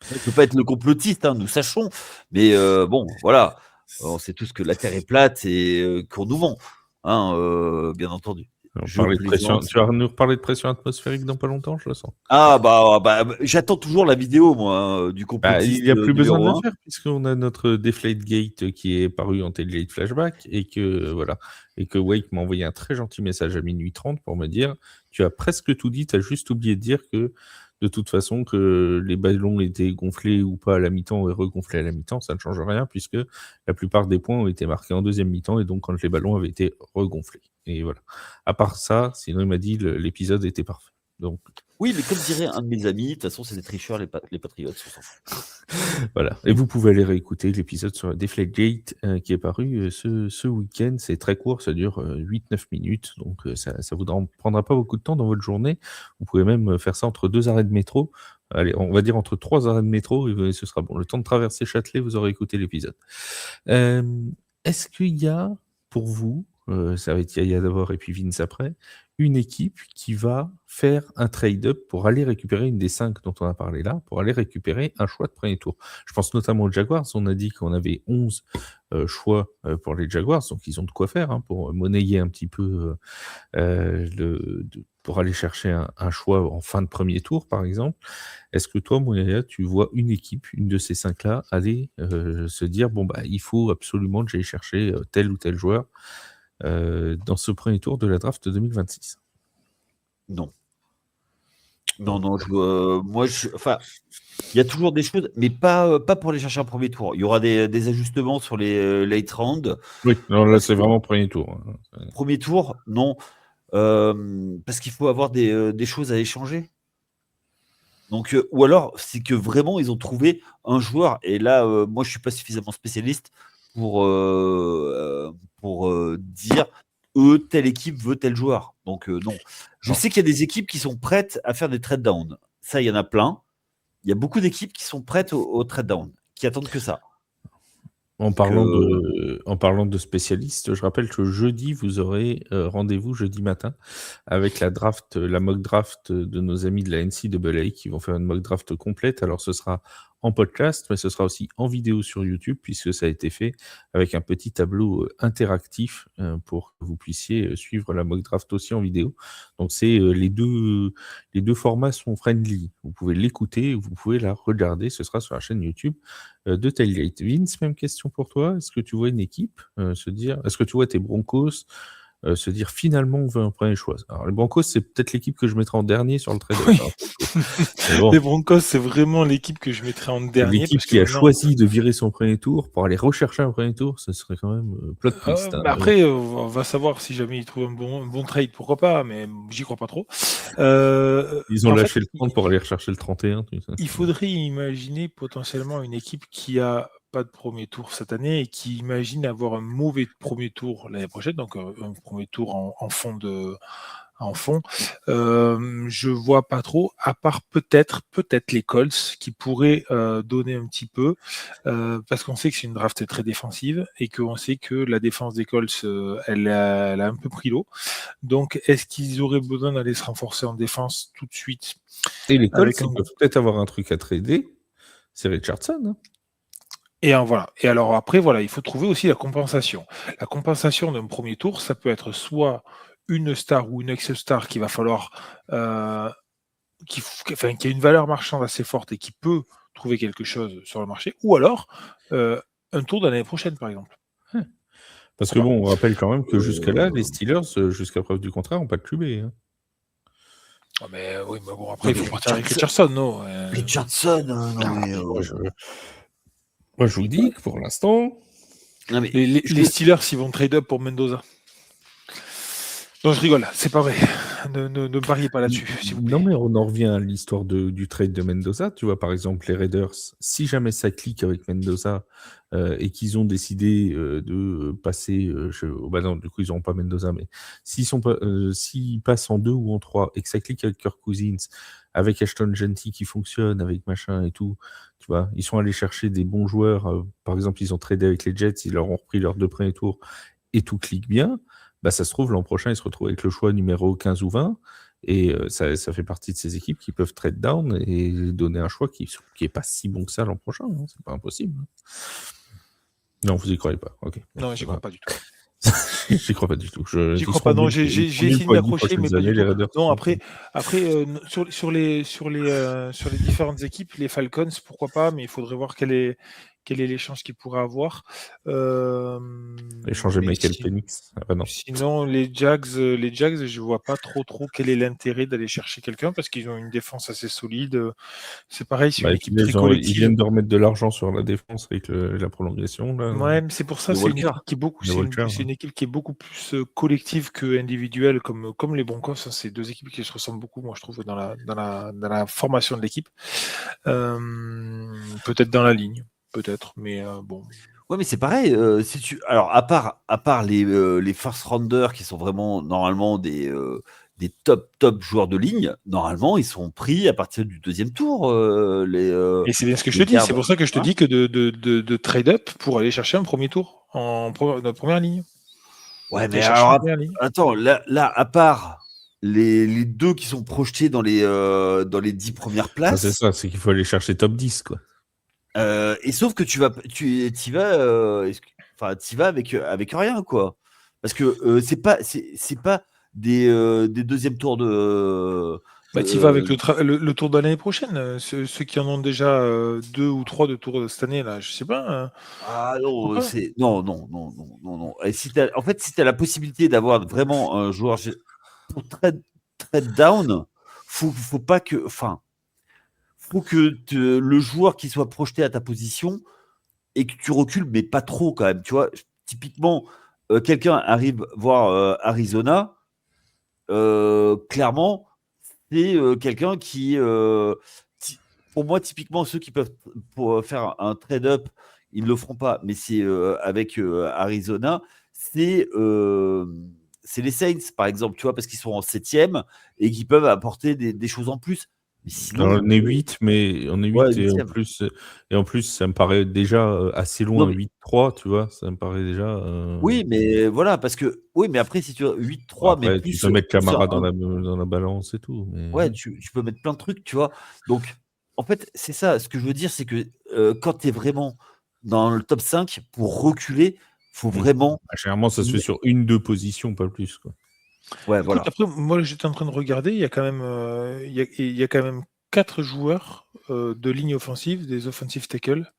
Ça ne peut pas être le complotiste, nous sachons. Mais bon, voilà. On sait tous que la Terre est plate et qu'on nous ment, bien entendu. Tu vas nous reparler de pression atmosphérique dans pas longtemps, je le sens. J'attends toujours la vidéo, moi, du complotiste. Il n'y a plus besoin de numéro la 1. faire, puisqu'on a notre Deflategate qui est paru en Tailgate Flashback, et que Wake m'a envoyé un très gentil message à minuit 30 pour me dire « Tu as presque tout dit, tu as juste oublié de dire que de toute façon, que les ballons étaient gonflés ou pas à la mi-temps et regonflés à la mi-temps, ça ne change rien, puisque la plupart des points ont été marqués en deuxième mi-temps, et donc quand les ballons avaient été regonflés. » Et voilà. À part ça, sinon il m'a dit l'épisode était parfait. Donc... Oui, mais comme dirait un de mes amis, de toute façon, c'est des tricheurs, les Patriots. Voilà. Et vous pouvez aller réécouter l'épisode sur Deflategate qui est paru ce week-end. C'est très court, ça dure 8-9 minutes, donc ça vous prendra pas beaucoup de temps dans votre journée. Vous pouvez même faire ça entre 2 arrêts de métro. Allez, on va dire entre 3 arrêts de métro, et ce sera bon. Le temps de traverser Châtelet, vous aurez écouté l'épisode. Est-ce qu'il y a, pour vous, ça va être Yaya d'abord et puis Vince après, une équipe qui va faire un trade-up pour aller récupérer une des 5 dont on a parlé là, pour aller récupérer un choix de premier tour? Je pense notamment aux Jaguars. On a dit qu'on avait 11 choix pour les Jaguars, donc ils ont de quoi faire pour monnayer un petit peu pour aller chercher un choix en fin de premier tour, par exemple. Est-ce que toi, Yaya, tu vois une équipe, une de ces 5-là, aller se dire il faut absolument que j'aille chercher tel ou tel joueur dans ce premier tour de la draft 2026? Non. Non, il y a toujours des choses, mais pas pour aller chercher un premier tour. Il y aura des ajustements sur les late rounds. Oui, non, là c'est vraiment premier tour. Premier tour, non. Parce qu'il faut avoir des choses à échanger. Donc, ou alors, c'est que vraiment, ils ont trouvé un joueur. Et là, moi, je ne suis pas suffisamment spécialiste pour dire telle équipe veut tel joueur. Donc, non. Je sais qu'il y a des équipes qui sont prêtes à faire des trade down. Ça, il y en a plein. Il y a beaucoup d'équipes qui sont prêtes au trade down, qui attendent que ça. En parlant de spécialistes, je rappelle que jeudi, vous aurez rendez-vous jeudi matin avec la mock draft de nos amis de la NCAA qui vont faire une mock draft complète. Alors ce sera en podcast, mais ce sera aussi en vidéo sur YouTube, puisque ça a été fait avec un petit tableau interactif pour que vous puissiez suivre la mock draft aussi en vidéo. Donc c'est les deux formats sont friendly. Vous pouvez l'écouter, vous pouvez la regarder. Ce sera sur la chaîne YouTube de Tailgate. Vince, même question pour toi. Est-ce que tu vois une équipe est-ce que tu vois tes Broncos se dire finalement on veut un premier choix? Alors les Broncos, c'est peut-être l'équipe que je mettrai en dernier sur le trade. Oui. Les Broncos, c'est vraiment l'équipe que je mettrai en dernier. L'équipe qui a choisi de virer son premier tour pour aller rechercher un premier tour, ce serait quand même plot twist. Après, on va savoir si jamais ils trouvent un bon trade, pourquoi pas, mais j'y crois pas trop. Ils ont lâché le 30 pour aller rechercher le 31. Il faudrait imaginer potentiellement une équipe qui a pas de premier tour cette année et qui imagine avoir un mauvais premier tour l'année prochaine, donc un premier tour en fond en fond. Je vois pas trop, à part peut-être les Colts qui pourraient donner un petit peu, parce qu'on sait que c'est une draft très défensive et qu'on sait que la défense des Colts, elle a un peu pris l'eau. Donc, est-ce qu'ils auraient besoin d'aller se renforcer en défense tout de suite? Et les Colts, Avec un- ils peuvent peut-être avoir un truc à trader. C'est Richardson. Hein. Et voilà. Et alors après, voilà, il faut trouver aussi la compensation. La compensation d'un premier tour, ça peut être soit une star ou une ex-star qu'il va falloir, qui a une valeur marchande assez forte et qui peut trouver quelque chose sur le marché, ou alors un tour de l'année prochaine, par exemple. Parce que bon, on rappelle quand même que jusque-là, les Steelers, jusqu'à preuve du contraire, n'ont pas de QB. Hein. Ah, mais oui, mais bon, après, il faut Mais partir avec Richardson, non Richardson, non mais. Moi, je vous dis que pour l'instant, Non, mais Les Steelers, ils vont trade up pour Mendoza. Non, je rigole, c'est pas vrai. Ne pariez pas là-dessus, s'il vous plaît. non, mais on en revient à l'histoire du trade de Mendoza. Tu vois, par exemple, les Raiders, si jamais ça clique avec Mendoza et qu'ils ont décidé de passer, bah non, du coup, ils n'auront pas Mendoza, mais s'ils passent en 2 ou en 3 et que ça clique avec Kirk Cousins, avec Ashton Genty qui fonctionne, avec machin et tout, tu vois, ils sont allés chercher des bons joueurs. Par exemple, ils ont tradé avec les Jets, ils leur ont repris leurs 2 premiers tours et tout clique bien. Bah, ça se trouve, l'an prochain, ils se retrouvent avec le choix numéro 15 ou 20. Et ça fait partie de ces équipes qui peuvent trade down et donner un choix qui est pas si bon que ça l'an prochain. Hein. C'est pas impossible. Non, vous y croyez pas. Ok. Non, j'y crois pas du tout. J'y crois pas du tout. J'y crois pas. Non, j'ai essayé de m'accrocher, mais pas du tout. Non, après, sur les différentes équipes, les Falcons, pourquoi pas, mais il faudrait voir quel est l'échange qu'ils pourraient avoir. Échanger Michael Penix. Ah, bah non. Sinon, les Jags, je vois pas trop quel est l'intérêt d'aller chercher quelqu'un parce qu'ils ont une défense assez solide. C'est pareil, c'est une équipe très collective. Ils viennent de remettre de l'argent sur la défense avec la prolongation. Là. Ouais, mais c'est pour ça, c'est une équipe qui est beaucoup plus collective que individuelle, comme les Broncos. Hein, c'est deux équipes qui se ressemblent beaucoup, moi je trouve, dans la formation de l'équipe. Peut-être dans la ligne, peut-être, mais bon. Ouais, mais c'est pareil. Alors, à part les first rounders qui sont vraiment normalement des top joueurs de ligne, normalement, ils sont pris à partir du 2e tour. Et c'est bien ce que je te dis. C'est pour ça que je te dis que de trade up pour aller chercher un premier tour notre première ligne. Ouais, mais alors, attends, là, à part les 2 qui sont projetés dans les 10 premières places. C'est ça, c'est qu'il faut aller chercher top 10, quoi. Et sauf que tu vas avec rien, quoi. Parce que c'est pas des 2e tours de. Bah, tu vas avec le tour de l'année prochaine. Ceux qui en ont déjà 2 ou 3 de tours cette année, là, je sais pas. Ah non, non. Et en fait, si tu as la possibilité d'avoir vraiment un joueur pour trade down, faut pas que. Enfin. Faut que le joueur qui soit projeté à ta position et que tu recules, mais pas trop quand même. Tu vois, typiquement, quelqu'un arrive voir Arizona, clairement, c'est quelqu'un qui, pour moi, typiquement, ceux qui peuvent pour faire un trade-up, ils ne le feront pas, mais c'est avec Arizona, c'est les Saints, par exemple, tu vois, parce qu'ils sont en 7e et qui peuvent apporter des choses en plus. Mais sinon, on est 8, mais on est 8 ouais, et en plus, ça me paraît déjà assez loin, 8-3, tu vois, ça me paraît déjà. Oui, mais voilà, parce que mais après, si tu as 8-3, après, mais plus, tu peux mettre Camara dans la balance et tout. Mais... Ouais, tu peux mettre plein de trucs, tu vois. Donc, en fait, c'est ça. Ce que je veux dire, c'est que quand tu es vraiment dans le top 5, pour reculer, faut vraiment. Généralement, ça se fait sur 1-2 positions, pas plus, quoi. Ouais, écoute, voilà. Après, moi, j'étais en train de regarder, il y a quand même 4 joueurs de ligne offensive, des offensive tackles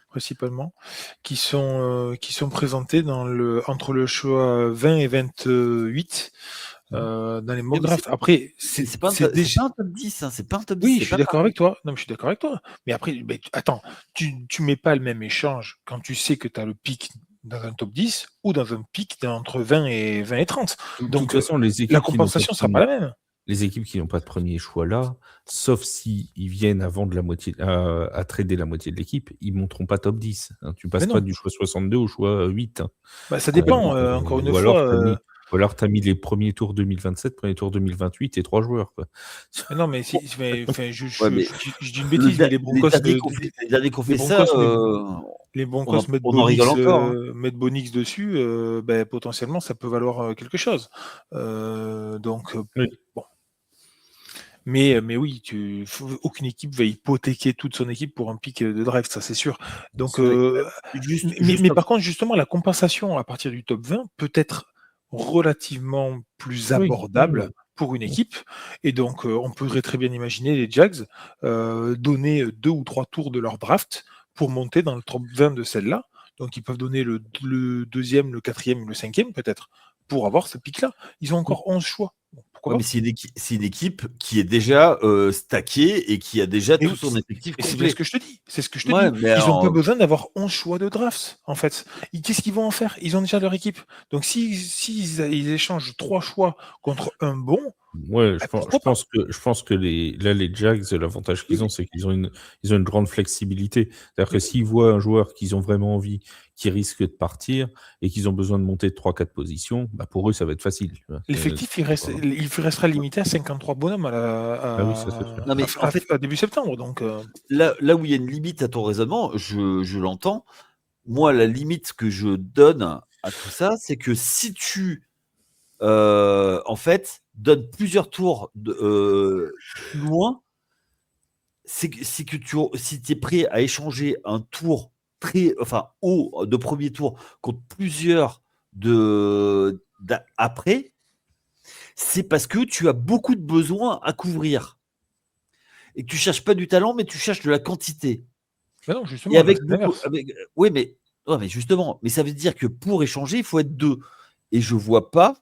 principalement, qui sont présentés entre le choix 20 et 28 dans les mock drafts. Après, c'est pas un top 10, hein, c'est pas un top 10. Oui, je suis d'accord avec toi. Non, mais je suis d'accord avec toi. Mais après, attends, tu mets pas le même échange quand tu sais que tu as le pic dans un top 10 ou dans un pic entre 20 et 30. Donc, de toute façon, la compensation ne sera pas la même. Les équipes qui n'ont pas de premier choix là, sauf s'ils viennent avant de la moitié, à trader la moitié de l'équipe, ils ne monteront pas top 10. Hein. Tu passes pas du choix 62 au choix 8. Hein. Bah, ça dépend, encore une fois. Ou alors, tu as mis les premiers tours 2027, premiers tours 2028 et 3 joueurs. Quoi. Non, mais je dis une bêtise, mais les Les Broncos, derniers qu'on fait ça, les Broncos mettent on en rigole encore. mettent Bonix dessus, potentiellement, ça peut valoir quelque chose. Donc, Oui. bon. Mais oui, aucune équipe va hypothéquer toute son équipe pour un pic de draft, ça c'est sûr. Donc, mais par contre, justement, la compensation à partir du top 20 peut être relativement plus abordable pour une équipe. Et donc, on pourrait très bien imaginer les Jags donner 2 ou 3 tours de leur draft pour monter dans le top 20 de celle-là. Donc, ils peuvent donner le 2e, le 4e, le 5e peut-être pour avoir ce pic-là. Ils ont encore 11 choix. Mais c'est une équipe qui est déjà stackée et qui a déjà tout son effectif complet. C'est ce que je te dis. Ils n'ont pas besoin d'avoir 11 choix de drafts, en fait. Qu'est-ce qu'ils vont en faire? Ils ont déjà leur équipe. Donc, s'ils échangent 3 choix contre un bon... Ouais, je pense que les Jags, l'avantage qu'ils ont, c'est qu'ils ont une grande flexibilité. C'est-à-dire que s'ils voient un joueur qu'ils ont vraiment envie, qui risque de partir, et qu'ils ont besoin de monter de 3-4 positions, pour eux, ça va être facile. L'effectif, il restera limité à 53 bonhommes à début septembre. Donc, là où il y a une limite à ton raisonnement, je l'entends. Moi, la limite que je donne à tout ça, c'est que si tu en fait donnes plusieurs tours plus loin, c'est que si tu es prêt à échanger un tour haut de premier tour contre plusieurs après, c'est parce que tu as beaucoup de besoins à couvrir et que tu cherches pas du talent, mais tu cherches de la quantité. Mais non, justement. Et mais justement, mais ça veut dire que pour échanger, il faut être 2. Et je vois pas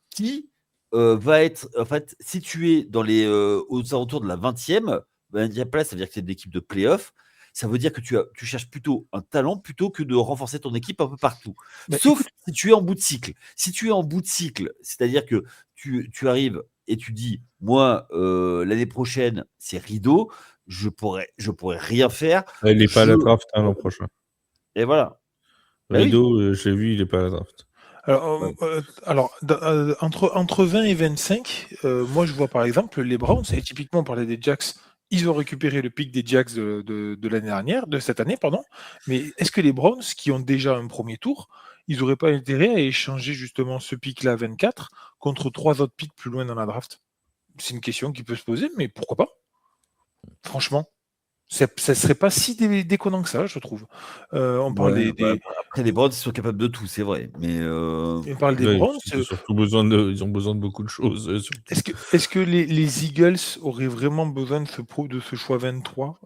qui va être, en fait, si tu es dans aux alentours de la 20e place, ça veut dire que c'est une équipe de play-off. Ça veut dire que tu cherches plutôt un talent plutôt que de renforcer ton équipe un peu partout. Sauf si tu es en bout de cycle. Si tu es en bout de cycle, c'est-à-dire que tu arrives et tu dis, moi, l'année prochaine, c'est rideau, je pourrais rien faire. Il n'est pas à la draft l'an prochain. Et voilà. Rideau, j'ai vu, il n'est pas à la draft. Entre 20 et 25, moi je vois par exemple les Browns, et typiquement on parlait des Jacks, ils ont récupéré le pic des Jacks de l'année dernière, de cette année, pardon. Mais est-ce que les Browns, qui ont déjà un premier tour, ils n'auraient pas intérêt à échanger justement ce pic-là 24 contre 3 autres pics plus loin dans la draft? C'est une question qui peut se poser, mais pourquoi pas? Franchement. Ça serait pas si déconnant que ça, je trouve. On parle après, les Browns sont capables de tout, c'est vrai. Mais on parle des Browns. Ils ont besoin de beaucoup de choses. Est-ce que les Eagles auraient vraiment besoin de ce choix 23?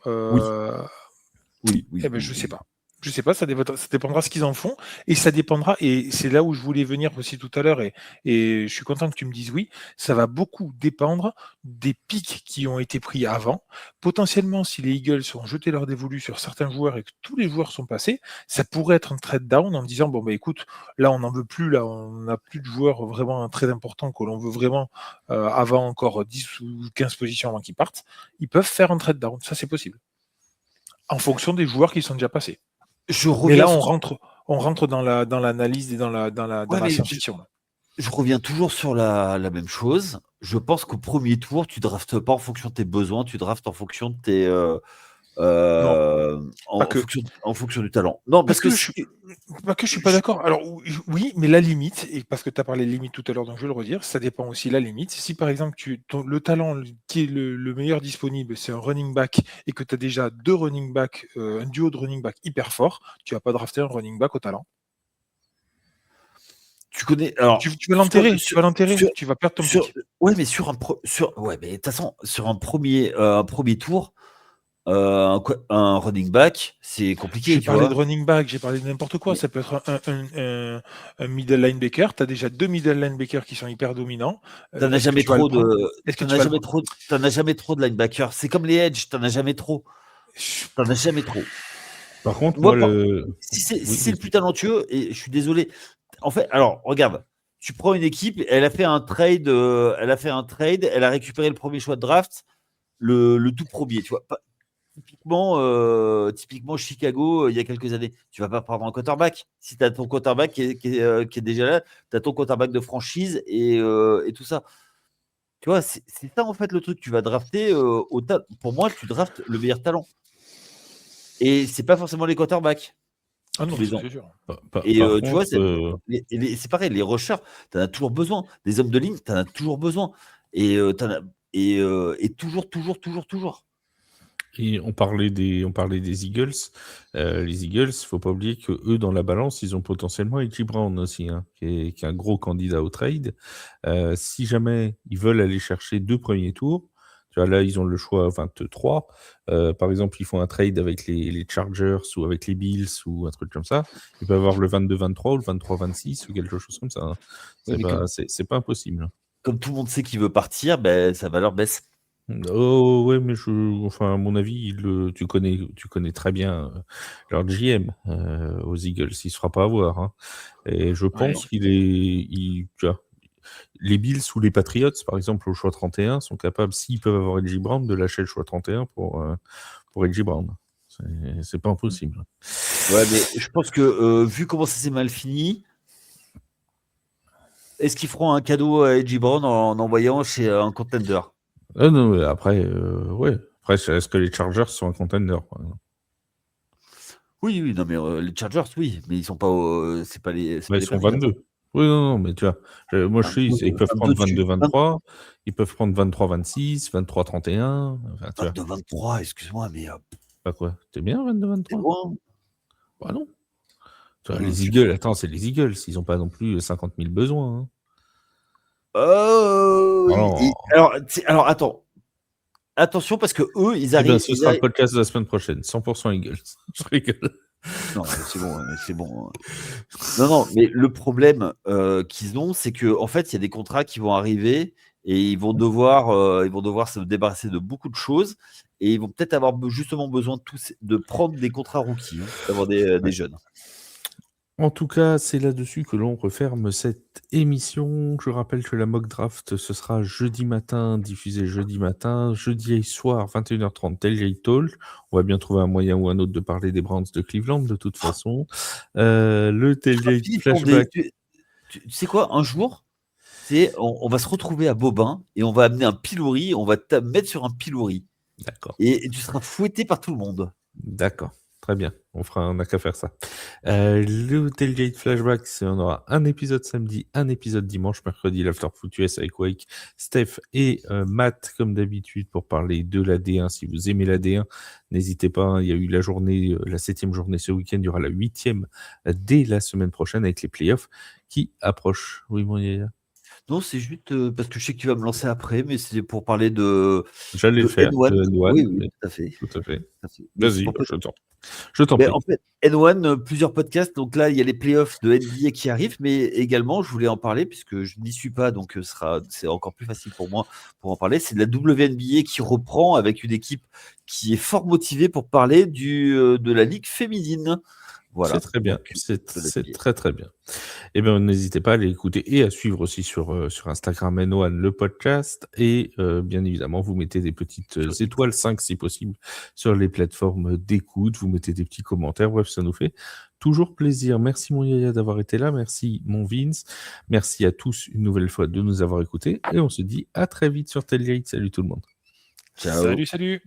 Oui. Je sais pas. Je sais pas, ça dépendra de ce qu'ils en font, et ça dépendra, et c'est là où je voulais venir aussi tout à l'heure, et je suis content que tu me dises oui, ça va beaucoup dépendre des pics qui ont été pris avant. Potentiellement, si les Eagles ont jeté leur dévolu sur certains joueurs et que tous les joueurs sont passés, ça pourrait être un trade down en disant, écoute, là on n'en veut plus, là on n'a plus de joueurs vraiment très importants que l'on veut vraiment avant encore 10 ou 15 positions avant qu'ils partent, ils peuvent faire un trade down, ça c'est possible. En fonction des joueurs qui sont déjà passés. Mais là, on rentre dans l'analyse et dans la science-fiction. Je reviens toujours sur la même chose. Je pense qu'au premier tour, tu ne draftes pas en fonction de tes besoins, tu draftes en fonction de tes. En fonction du talent. Non, parce que je suis pas d'accord. Alors oui, mais la limite, et parce que tu as parlé de limite tout à l'heure, donc je vais le redire, ça dépend aussi de la limite. Si par exemple le talent qui est le meilleur disponible, c'est un running back, et que tu as déjà 2 running backs, un duo de running back hyper fort, tu vas pas drafter un running back au talent. Tu connais. Alors, tu vas l'enterrer, tu vas perdre ton pick. Ouais, mais de toute façon, sur un premier tour. Un running back, c'est compliqué. J'ai parlé de running back, j'ai parlé de n'importe quoi. Ça peut être un middle linebacker. Tu as déjà 2 middle linebackers qui sont hyper dominants. T'en as jamais trop de linebackers. C'est comme les edge, t'en as jamais trop. Par contre, si c'est le plus talentueux, et je suis désolé. En fait, alors regarde, tu prends une équipe, elle a fait un trade, elle a récupéré le premier choix de draft, le tout premier, tu vois. typiquement Chicago, il y a quelques années, tu vas pas prendre un quarterback. Si tu as ton quarterback qui est déjà là, tu as ton quarterback de franchise et tout ça. Tu vois, c'est ça en fait le truc. Tu vas drafter pour moi, tu draftes le meilleur talent. Et c'est pas forcément les quarterbacks. Ah non, tous les ça ans. c'est sûr. Et Par tu vois, contre, c'est pareil, les rushers, tu en as toujours besoin. Des hommes de ligne, tu en as toujours besoin. Et toujours, toujours, toujours, toujours. et on parlait des Eagles. Les Eagles, il faut pas oublier que eux, dans la balance, ils ont potentiellement A.J. Brown aussi, hein, qui est un gros candidat au trade. Si jamais ils veulent aller chercher 2 premiers tours, tu vois, là, ils ont le choix 23. Par exemple, ils font un trade avec les Chargers ou avec les Bills ou un truc comme ça. Ils peuvent avoir le 22-23 ou le 23-26 ou quelque chose comme ça, hein. Ouais, mais C'est pas impossible, hein. comme tout le monde sait qu'il veut partir, ben, sa valeur baisse. Oh ouais, mais enfin, à mon avis, tu connais très bien leur GM aux Eagles. Il se fera pas avoir, hein. Et je pense Ouais. tu vois, les Bills ou les Patriots, par exemple, au choix 31, sont capables, s'ils peuvent avoir A.J. Brown, de lâcher le choix 31 pour A.J. Brown. C'est pas impossible. Ouais, mais je pense que vu comment ça s'est mal fini, est-ce qu'ils feront un cadeau à A.J. Brown en envoyant chez un contender? Non, mais après, ouais. Après, est-ce que les Chargers sont un contender, par exemple? Oui, oui, non, mais les Chargers, oui, mais ils sont pas c'est pas les Bah, ils sont Patriots. 22. Oui, non, mais tu vois, moi je sais, ils peuvent 22 prendre dessus. 22-23, ils peuvent prendre 23-26, 23-31, enfin, tu vois. 22-23, excuse-moi, mais Pas quoi. T'es bien c'est 22-23? loin. Bah non. Tu vois, les Tu- Eagles, attends, c'est les Eagles, ils n'ont pas non plus 50 000 besoins, hein. Non. Alors, attends. Attention, parce que eux, ils Eh bien, arrivent. ce sera le podcast de la semaine prochaine, 100% Eagles. Je rigole. Non, c'est bon, c'est bon. Non, non, mais le problème qu'ils ont, c'est que en fait, il y a des contrats qui vont arriver et ils vont devoir se débarrasser de beaucoup de choses et ils vont peut-être avoir justement besoin de prendre des contrats rookies, hein, d'avoir des Ouais. jeunes. En tout cas, c'est là-dessus que l'on referme cette émission. Je rappelle que la mock draft, ce sera jeudi matin, diffusé jeudi matin, jeudi soir, 21h30, Tailgate Talk. On va bien trouver un moyen ou un autre de parler des Browns de Cleveland, de toute façon. Le Tailgate Philippe, Flashback. tu sais quoi, un jour, on va se retrouver à Bobin et on va amener un pilori, on va te mettre sur un pilori D'accord. et tu seras fouetté par tout le monde. D'accord. Très bien. On n'a qu'à faire ça. Le Tailgate Flashback, on aura un épisode samedi, un épisode dimanche, mercredi, l'Afterfoot US avec Wake, Steph et Matt, comme d'habitude, pour parler de la D1. Si vous aimez la D1, n'hésitez pas, hein, il y a eu la 7e journée ce week-end, il y aura la 8e dès la semaine prochaine avec les playoffs qui approchent. Oui, mon Yaya. Non, c'est juste parce que je sais que tu vas me lancer après, mais c'est pour parler de J'allais le faire, N1. de N1, Oui, oui, mais tout à fait. tout à fait. Tout à fait. Mais c'est Vas-y, pour bah, je t'en Mais prie. en fait, N1, plusieurs podcasts. Donc là, il y a les playoffs de NBA qui arrivent, mais également, je voulais en parler puisque je n'y suis pas, donc c'est encore plus facile pour moi pour en parler. C'est de la WNBA qui reprend avec une équipe qui est fort motivée pour parler de la ligue féminine. Voilà. C'est très bien, Donc, c'est très très bien. Eh bien, n'hésitez pas à aller écouter et à suivre aussi sur Instagram N1 le podcast. Et bien évidemment, vous mettez des petites étoiles, 5 si possible, sur les plateformes d'écoute. Vous mettez des petits commentaires. Bref, ça nous fait toujours plaisir. Merci mon Yaya d'avoir été là. Merci mon Vince. Merci à tous une nouvelle fois de nous avoir écoutés. Et on se dit à très vite sur Tailgate. Salut tout le monde. ciao. Salut, salut.